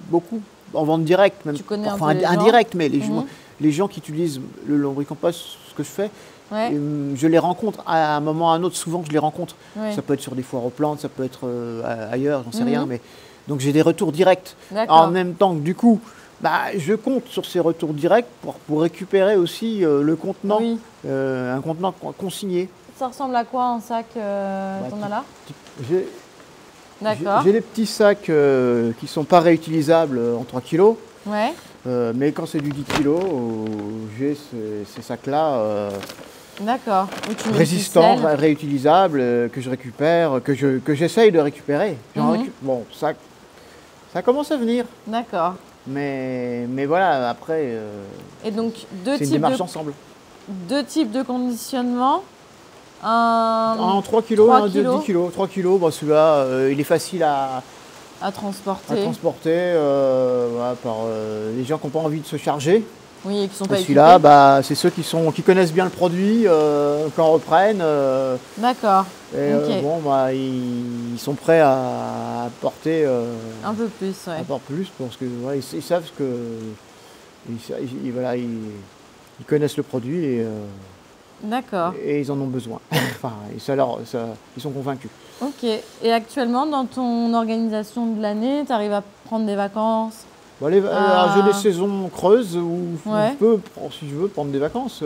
directe, même. Tu connais enfin, indirecte, mais les gens qui utilisent le lombricompost, ce que je fais, je les rencontre à un moment ou à un autre. Souvent, je les rencontre. Ça peut être sur des foires aux plantes, ça peut être ailleurs, j'en sais rien. Mais donc, j'ai des retours directs. En même temps que du coup, je compte sur ces retours directs pour récupérer aussi le contenant, un contenant consigné. Ça ressemble à quoi un sac t'en as là? J'ai des petits sacs qui ne sont pas réutilisables en 3 kilos. Mais quand c'est du 10 kilos, j'ai ces sacs-là résistants, réutilisables, que je récupère, que j'essaye de récupérer. Bon, ça commence à venir. D'accord. Mais voilà, après, et donc, c'est une démarche ensemble. 2 types de conditionnement. Un 3 kilos, un 10 kilos. 3 kilos, celui-là, il est facile à à transporter, voilà, par les gens qui n'ont pas envie de se charger. Oui, et qui sont pas équipés. Celui-là, bah, c'est ceux qui connaissent bien le produit, qui en reprennent. D'accord. Et bon, bah, ils sont prêts à porter un peu plus, ouais. Un peu plus, parce que ouais, ils savent que voilà, ils connaissent le produit et d'accord. Et ils en ont besoin. Enfin, ils sont convaincus. Ok. Et actuellement, dans ton organisation de l'année, tu arrives à prendre des vacances? Bon, alors, j'ai des saisons creuses où ouais. je peux, si je veux, prendre des vacances.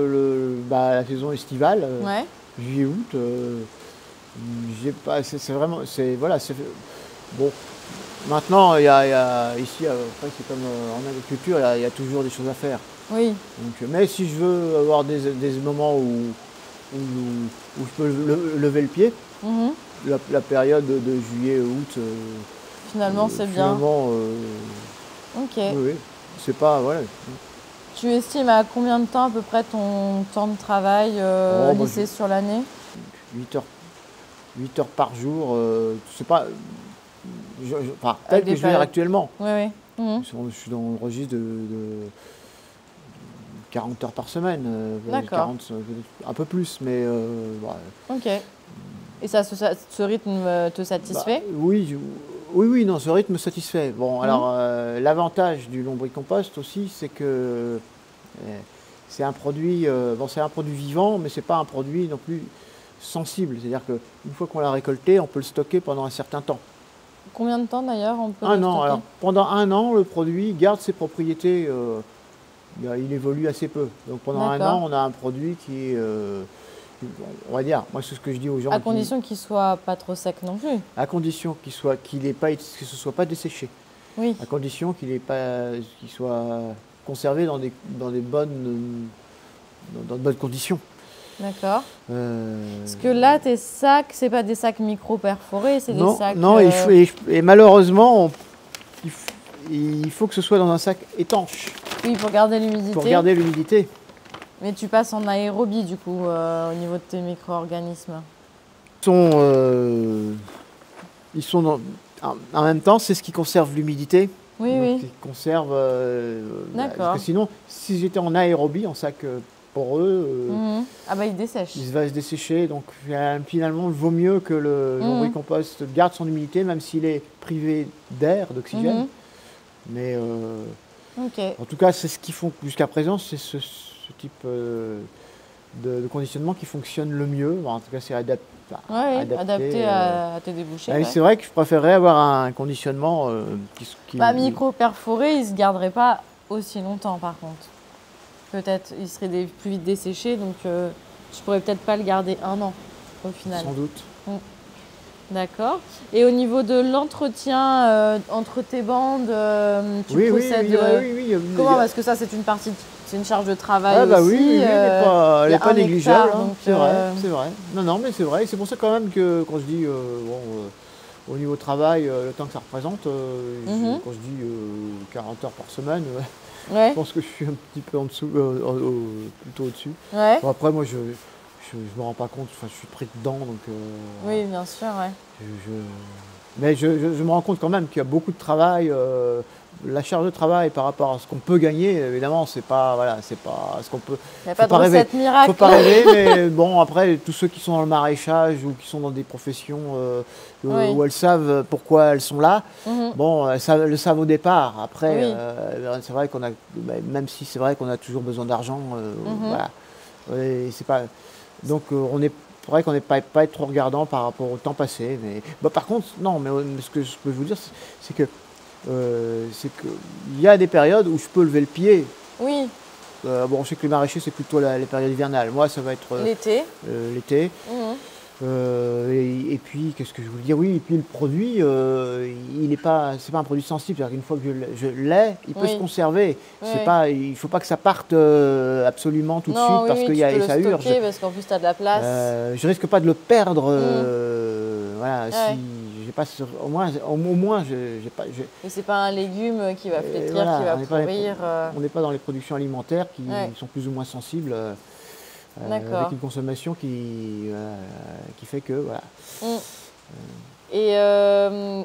La saison estivale, ouais. juillet, août, j'ai pas. C'est vraiment. Voilà, bon. Maintenant, il y a ici, après, c'est comme en agriculture, il y a toujours des choses à faire. Oui. Donc, mais si je veux avoir des moments où je peux lever le pied, la période de juillet, août, finalement, c'est bien. Ok. Oui, c'est pas. Voilà. Tu estimes à combien de temps à peu près ton temps de travail lycée sur l'année? 8 heures par jour. C'est pas. Tel que je vais actuellement. Oui. Je suis dans le registre de 40 heures par semaine. D'accord. 40, un peu plus, mais. Ok. Et ce rythme te satisfait? Oui, non, ce rythme me satisfait. Bon, alors, l'avantage du lombricompost aussi, c'est que c'est un produit, c'est un produit vivant, mais c'est pas un produit non plus sensible. C'est-à-dire qu'une fois qu'on l'a récolté, on peut le stocker pendant un certain temps. Combien de temps d'ailleurs on peut le stocker? Alors, pendant 1 an, le produit garde ses propriétés. Il évolue assez peu. Donc pendant 1 an, on a un produit qui est, on va dire, moi c'est ce que je dis aux gens. À condition qu'il soit pas trop sec non plus. À condition que ce soit pas desséché. Oui. À condition qu'il soit conservé dans de bonnes conditions. D'accord. Parce que là, tes sacs, c'est pas des sacs micro-perforés, c'est des sacs... Non, et malheureusement, il faut que ce soit dans un sac étanche. Oui, pour garder l'humidité. Pour garder l'humidité. Mais tu passes en aérobie, du coup, au niveau de tes micro-organismes. Ils sont en même temps, c'est ce qui conserve l'humidité. Oui. Qui conserve... D'accord. Parce que sinon, si j'étais en aérobie, en sac poreux... Ah bah il dessèche. Il va se dessécher. Donc finalement, il vaut mieux que le lombricompost garde son humidité, même s'il est privé d'air, d'oxygène. Mais en tout cas, c'est ce qu'ils font jusqu'à présent, c'est ce type de conditionnement qui fonctionne le mieux. En tout cas, c'est adapté à tes débouchés. Ouais. C'est vrai que je préférerais avoir un conditionnement qui micro-perforé, il ne se garderait pas aussi longtemps par contre. Peut-être, il serait plus vite desséché, donc je pourrais peut-être pas le garder 1 an au final. Sans doute. D'accord. Et au niveau de l'entretien entre tes bandes, tu procèdes... Oui. Comment? Parce que ça, c'est une charge de travail aussi. Oui, elle n'est pas négligeable. C'est vrai. Non, mais c'est vrai. C'est pour ça quand même que quand je dis, au niveau travail, le temps que ça représente, quand je dis 40 heures par semaine, je pense que je suis un petit peu en dessous, plutôt au-dessus. Ouais. Bon, après, moi, je me rends pas compte, je suis pris dedans. Donc, oui, bien sûr, ouais. Mais je me rends compte quand même qu'il y a beaucoup de travail. La charge de travail par rapport à ce qu'on peut gagner, évidemment, c'est pas ce qu'on peut. Il n'y a pas de recette miracle. Faut pas rêver, mais bon, après, tous ceux qui sont dans le maraîchage ou qui sont dans des professions où elles savent pourquoi elles sont là, bon, elles le savent au départ. Après, c'est vrai qu'on a, même si c'est vrai qu'on a toujours besoin d'argent, voilà. C'est pas. Donc, c'est vrai qu'on n'est pas être trop regardant par rapport au temps passé. Mais par contre, non, mais ce que je peux vous dire, c'est que il y a des périodes où je peux lever le pied. Oui. Bon, je sais que les maraîchers, c'est plutôt les périodes hivernales. Moi, ça va être l'été. L'été. Et puis, qu'est-ce que je voulais dire? Oui, et puis le produit, c'est pas un produit sensible. C'est-à-dire qu'une fois que je l'ai, il peut se conserver. Il ne faut pas que ça parte absolument tout de suite parce qu'il y a ça urge. Parce qu'en plus, tu as de la place. Je risque pas de le perdre. Voilà, si j'ai pas au moins j'ai pas. Et c'est pas un légume qui va flétrir, qui va pourrir. On n'est pas dans les productions alimentaires qui sont plus ou moins sensibles. Avec une consommation qui fait que voilà. Et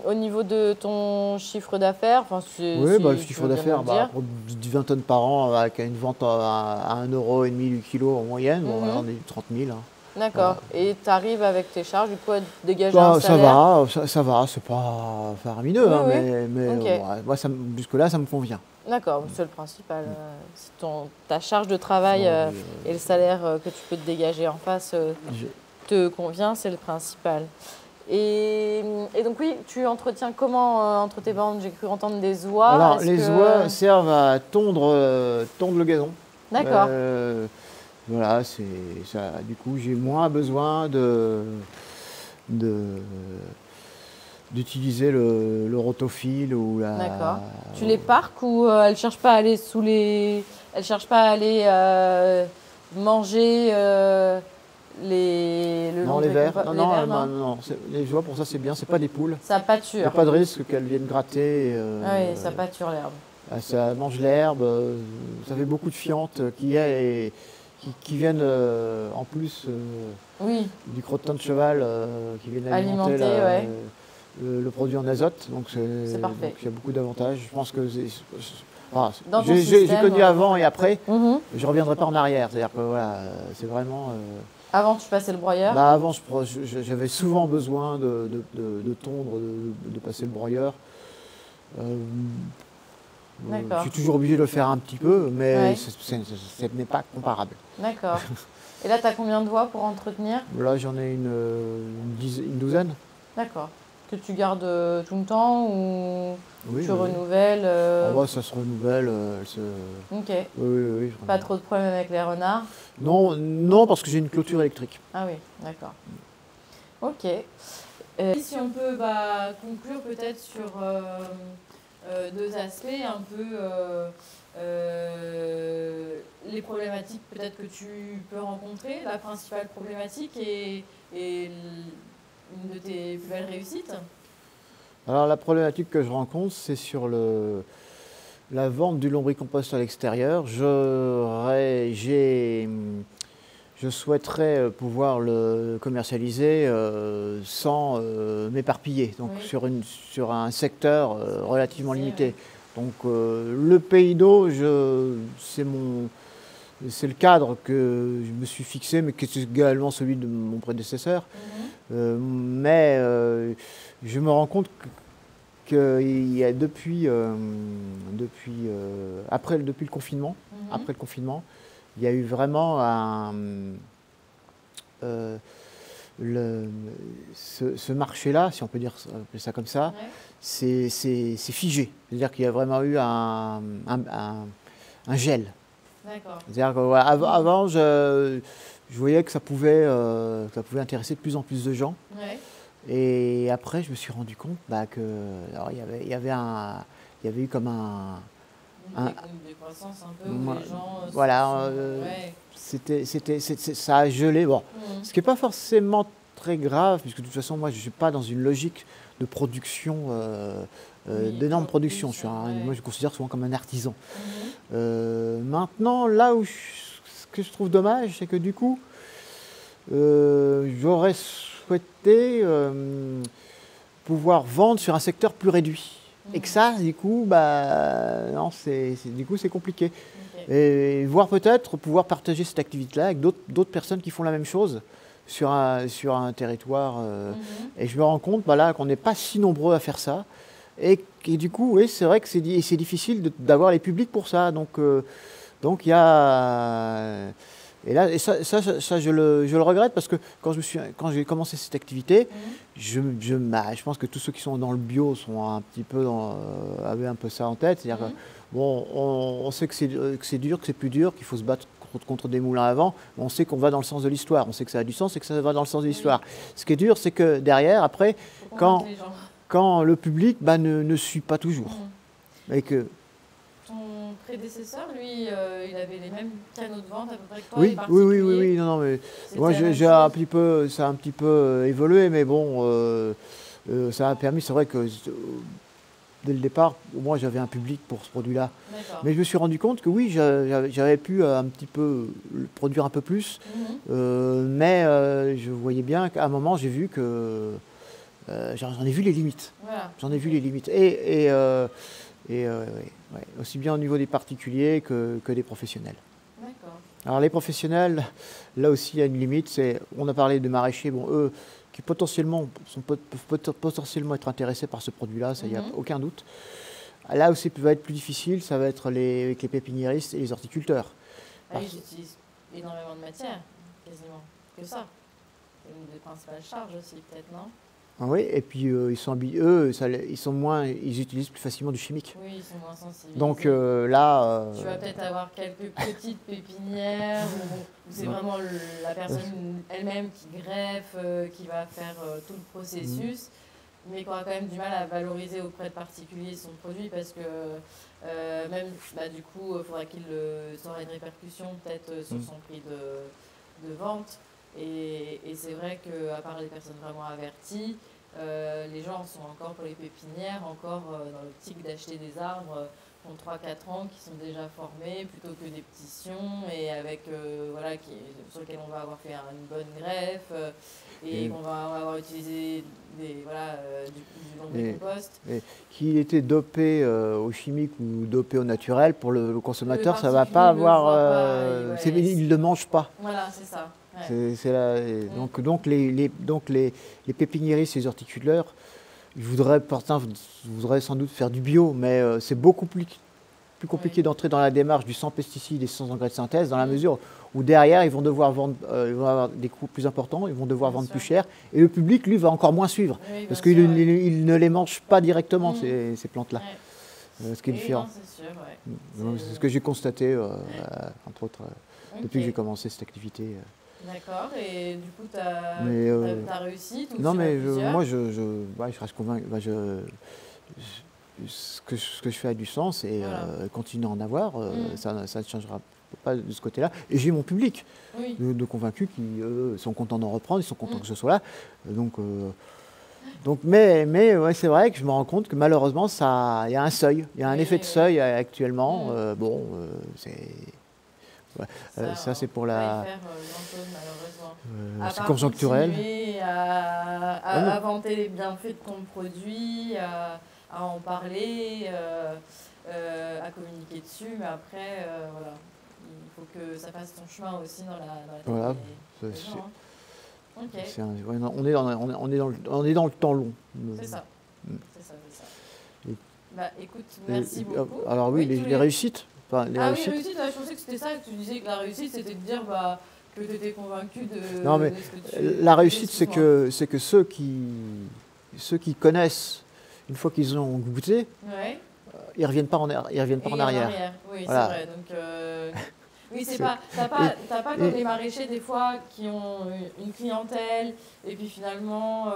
au niveau de ton chiffre d'affaires, oui, le chiffre d'affaires, pour 20 tonnes par an, avec une vente à 1,5 € du kilo en moyenne, bon, on est 30 000. Hein. D'accord. Voilà. Et tu arrives avec tes charges, du coup, à dégager un salaire? Ça va, c'est pas faramineux, oui, hein, mais okay. Moi, jusque-là, ça me convient. D'accord, c'est le principal. Si ta charge de travail et le salaire que tu peux te dégager en face te convient, c'est le principal. Et donc oui, tu entretiens comment entre tes ventes? J'ai cru entendre des oies. Alors les oies servent à tondre le gazon. D'accord. Voilà, c'est ça. Du coup, j'ai moins besoin d'utiliser le rotofil ou la. D'accord. Tu les parques ou elles cherchent pas à aller elles cherchent pas à aller manger les vers. Non. Les oies, pour ça, c'est bien. C'est pas des poules. Ça pâture. Il n'y a pas de risque qu'elles viennent gratter. Oui, ça pâture l'herbe. Ça mange l'herbe. Ça fait beaucoup de fientes qui viennent en plus du crottin de cheval qui viennent alimenter le produit en azote. Donc c'est parfait. Donc il y a beaucoup d'avantages. Je pense que j'ai connu avant et après. Je ne reviendrai pas en arrière. C'est-à-dire que voilà, c'est vraiment. Avant, tu passais le broyeur? Avant, j'avais souvent besoin de tondre, de passer le broyeur. Je suis toujours obligé de le faire un petit peu, mais ce n'est pas comparable. D'accord. Et là, tu as combien de oies pour entretenir? Là, j'en ai une douzaine. D'accord. Que tu gardes tout le temps ou tu renouvelles ça se renouvelle. Ok. Oui, pas trop de problèmes avec les renards? Non, parce que j'ai une clôture électrique. Ah oui, d'accord. Ok. Si on peut conclure peut-être sur deux aspects, un peu les problématiques peut-être que tu peux rencontrer, la principale problématique et une de tes plus belles réussites. Alors la problématique que je rencontre, c'est sur la vente du lombricompost à l'extérieur. Je souhaiterais pouvoir le commercialiser sans m'éparpiller, donc sur un secteur relativement limité. Donc le pays d'eau, c'est le cadre que je me suis fixé, mais qui est également celui de mon prédécesseur. Mais je me rends compte qu'il y a depuis le confinement, il y a eu vraiment ce marché-là, si on peut dire ça comme ça, c'est figé. C'est-à-dire qu'il y a vraiment eu un gel. C'est-à-dire qu'avant, je voyais que ça pouvait intéresser de plus en plus de gens. Et après, je me suis rendu compte il y avait eu comme une décroissance un peu où les gens voilà, ça a gelé. Bon, ce qui n'est pas forcément très grave, puisque de toute façon, moi, je ne suis pas dans une logique de production, d'énorme production. Moi, je me considère souvent comme un artisan. Maintenant, là où ce que je trouve dommage, c'est que du coup, j'aurais souhaité pouvoir vendre sur un secteur plus réduit. Et que ça, du coup, c'est compliqué. Et voire peut-être pouvoir partager cette activité-là avec d'autres personnes qui font la même chose sur un territoire. Et je me rends compte qu'on n'est pas si nombreux à faire ça. Et du coup, oui, c'est vrai que c'est difficile d'avoir les publics pour ça. Donc il y a... Et ça je le regrette parce que quand j'ai commencé cette activité, je pense que tous ceux qui sont dans le bio sont avaient un peu ça en tête. C'est-à-dire on sait que c'est dur, que c'est plus dur, qu'il faut se battre contre des moulins à vent. On sait qu'on va dans le sens de l'histoire. On sait que ça a du sens et que ça va dans le sens de l'histoire. Ce qui est dur, c'est que derrière, après, quand le public ne suit pas toujours. Et que... Ton prédécesseur, lui, il avait les mêmes canaux de vente à peu près que toi? Oui. Non, mais moi, ça a un petit peu évolué, mais bon, ça a permis, c'est vrai que dès le départ, au moins, j'avais un public pour ce produit-là. Mais je me suis rendu compte que oui, j'avais pu un petit peu produire un peu plus, mais je voyais bien qu'à un moment, j'ai vu que j'en ai vu les limites. Voilà. J'en ai vu les limites. Aussi bien au niveau des particuliers que des professionnels. D'accord. Alors les professionnels, là aussi il y a une limite. On a parlé de maraîchers, bon, eux qui potentiellement peuvent potentiellement être intéressés par ce produit-là, ça, il n'y a aucun doute. Là où ça va être plus difficile, ça va être avec les pépiniéristes et les horticulteurs. Ah oui, j'utilise énormément de matière, quasiment, que ça. Une des principales charges aussi, peut-être, non? Ah oui, et puis ils utilisent plus facilement du chimique. Oui, ils sont moins sensibles. Donc là... tu vas peut-être avoir quelques petites pépinières où c'est vraiment la personne elle-même qui greffe, qui va faire tout le processus, mais qui aura quand même du mal à valoriser auprès de particuliers son produit parce que même du coup, il faudra ça aura une répercussion peut-être sur son prix de vente. Et c'est vrai qu'à part les personnes vraiment averties, les gens sont encore pour les pépinières, encore dans l'optique d'acheter des arbres qui ont 3-4 ans, qui sont déjà formés, plutôt que des petits sions, et avec, sur lesquels on va avoir fait une bonne greffe, et qu'on va avoir utilisé du lombricompost. Qu'il était dopé au chimique ou dopé au naturel, pour le consommateur, ça ne va pas avoir... il ne le mange pas. Voilà, c'est ça. Ouais. Donc les pépiniéristes et les horticulteurs, ils voudraient sans doute faire du bio, mais c'est beaucoup plus compliqué d'entrer dans la démarche du sans pesticides et sans engrais de synthèse, dans la mesure où derrière, ils vont devoir vendre, ils vont avoir des coûts plus importants, ils vont devoir vendre plus cher, et le public, lui, va encore moins suivre, parce qu'il ne les mange pas directement, ces plantes-là. Ce qui est différent. C'est ce que j'ai constaté, entre autres, depuis que j'ai commencé cette activité. D'accord, et du coup, tu as réussi tout? Non, mais moi, je reste convaincu. Ce que je fais a du sens et continuer à en avoir, ça ne changera pas de ce côté-là. Et j'ai mon public de convaincus qui sont contents d'en reprendre, ils sont contents que je sois là. Mais c'est vrai que je me rends compte que malheureusement, il y a un seuil, il y a un effet de seuil actuellement. Ça c'est pour la... c'est conjoncturel. À vanter les bienfaits de ton produit, à en parler, à communiquer dessus, mais après, il faut que ça fasse son chemin aussi dans la tête des gens. Okay. On est dans le temps long. C'est ça. Écoute, merci beaucoup. Alors oui, les réussites. Réussite, je pensais que c'était ça, que tu disais que la réussite, c'était de dire que tu étais convaincu de... Non, mais de ce que la réussite, c'est que ceux qui connaissent, une fois qu'ils ont goûté, ils ne reviennent pas en arrière. Oui, voilà. C'est vrai. Donc, oui, c'est pas... T'as pas comme les maraîchers, des fois, qui ont une clientèle, et puis finalement,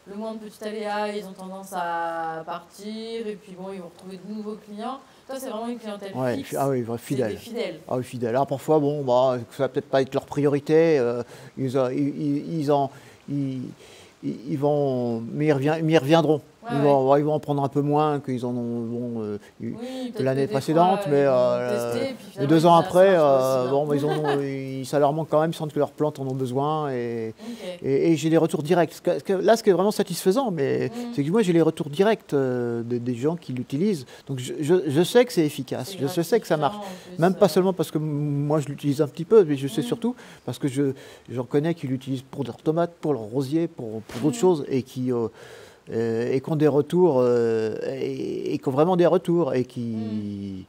le moindre petit aléa, ils ont tendance à partir, et puis bon, ils vont retrouver de nouveaux clients. Toi, c'est vraiment une clientèle fixe. Ah oui, fidèle. Fidèle. Ah oui, fidèle. Alors parfois, ça va peut-être pas être leur priorité. Ils vont, mais ils reviendront. Ils vont en prendre un peu moins qu'ils en ont de l'année précédente, mais 2 ans après, ça leur manque quand même, ils sentent que leurs plantes en ont besoin. Et j'ai des retours directs. Là, ce qui est vraiment satisfaisant, c'est que moi, j'ai les retours directs des gens qui l'utilisent. Donc, je sais que c'est efficace, je sais que ça marche. Même pas seulement parce que moi, je l'utilise un petit peu, mais je sais surtout parce que j'en connais qui l'utilisent pour leurs tomates, pour leurs rosiers, pour d'autres choses, et qui ont des retours, et qui ont vraiment des retours, et qui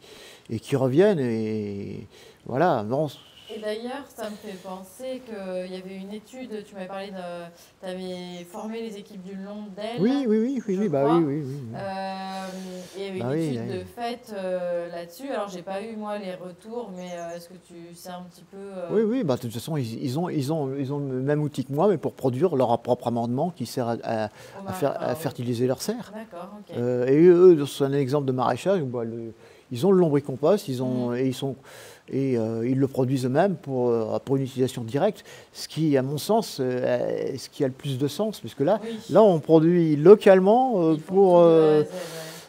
reviennent, et voilà. Non. Et d'ailleurs, ça me fait penser qu'il y avait une étude, tu m'avais parlé tu avais formé les équipes du long d'elle. Oui. Il y avait une étude de fait là-dessus. Alors, j'ai pas eu, moi, les retours, mais est-ce que tu sais un petit peu... Oui, de toute façon, ils ont le même outil que moi, mais pour produire leur propre amendement qui sert à fertiliser leur serre. D'accord, ok. Et eux, c'est un exemple de maraîchage. Ils ont le lombricompost, ils le produisent eux-mêmes pour une utilisation directe, ce qui, à mon sens, ce qui a le plus de sens, puisque là, on produit localement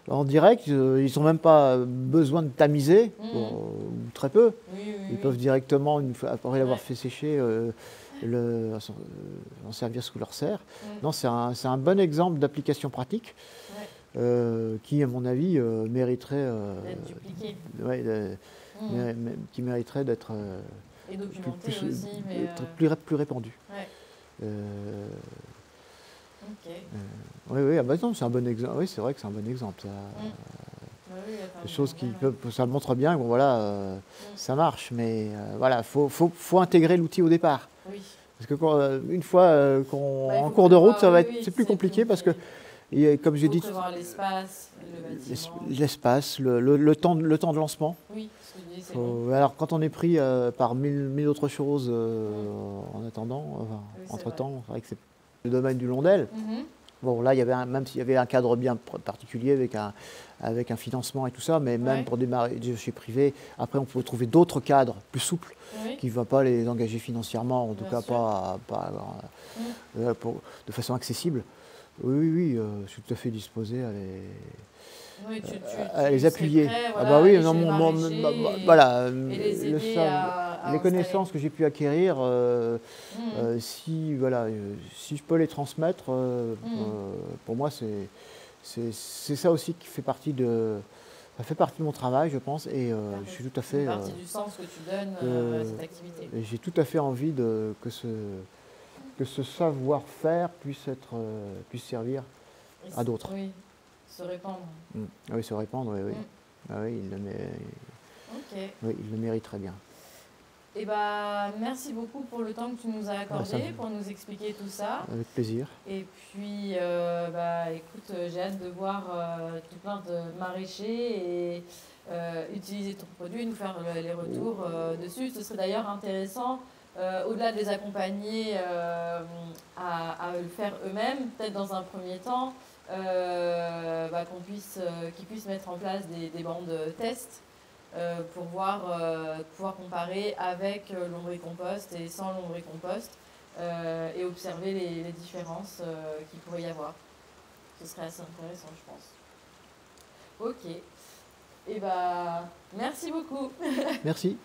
en direct. Ils n'ont même pas besoin de tamiser, ou très peu. Ils peuvent directement, après l'avoir fait sécher, en servir sous leur serre. Non, c'est un bon exemple d'application pratique qui, à mon avis, mériterait d'être dupliqué. Qui mériterait d'être et documenté aussi, plus répandu. Ouais. Ok. Oui, ah bah non, c'est un bon exemple. Oui, c'est vrai que c'est un bon exemple. Ça. Des choses qui peuvent, ça montre bien que bon, voilà, ça marche, mais voilà, faut intégrer l'outil au départ. Oui. Parce que une fois en cours de route, ça va être, c'est plus compliqué parce que, comme j'ai dit, l'espace, le temps de lancement. Oui, alors quand on est pris par mille autres choses en attendant, entre-temps, c'est vrai que c'est le domaine du Londel. Bon, là, même s'il y avait un cadre bien particulier avec un financement et tout ça, mais même pour démarrer chez privé, après, on peut trouver d'autres cadres plus souples qui ne vont pas les engager financièrement, en tout cas pas de façon accessible. Oui, je suis tout à fait disposé à les appuyer. Voilà, les connaissances que j'ai pu acquérir, si je peux les transmettre, pour moi c'est ça aussi qui fait partie de mon travail, je pense, et je suis tout à fait. C'est partie du sens que tu donnes à cette activité. J'ai tout à fait envie que ce savoir-faire puisse servir à d'autres. Oui, se répandre. Oui, se répandre, oui. Ah, oui, il le mérite très bien. Eh merci beaucoup pour le temps que tu nous as accordé pour nous expliquer tout ça. Avec plaisir. Et puis, écoute, j'ai hâte de voir tout plein de maraîchers et utiliser ton produit et nous faire les retours dessus. Ce serait d'ailleurs intéressant, au-delà de les accompagner à le faire eux-mêmes, peut-être dans un premier temps, qu'ils puissent mettre en place des bandes tests. Pour pouvoir comparer avec lombricompost et sans lombricompost et observer les différences qu'il pourrait y avoir. Ce serait assez intéressant, je pense. Ok. Merci beaucoup. Merci.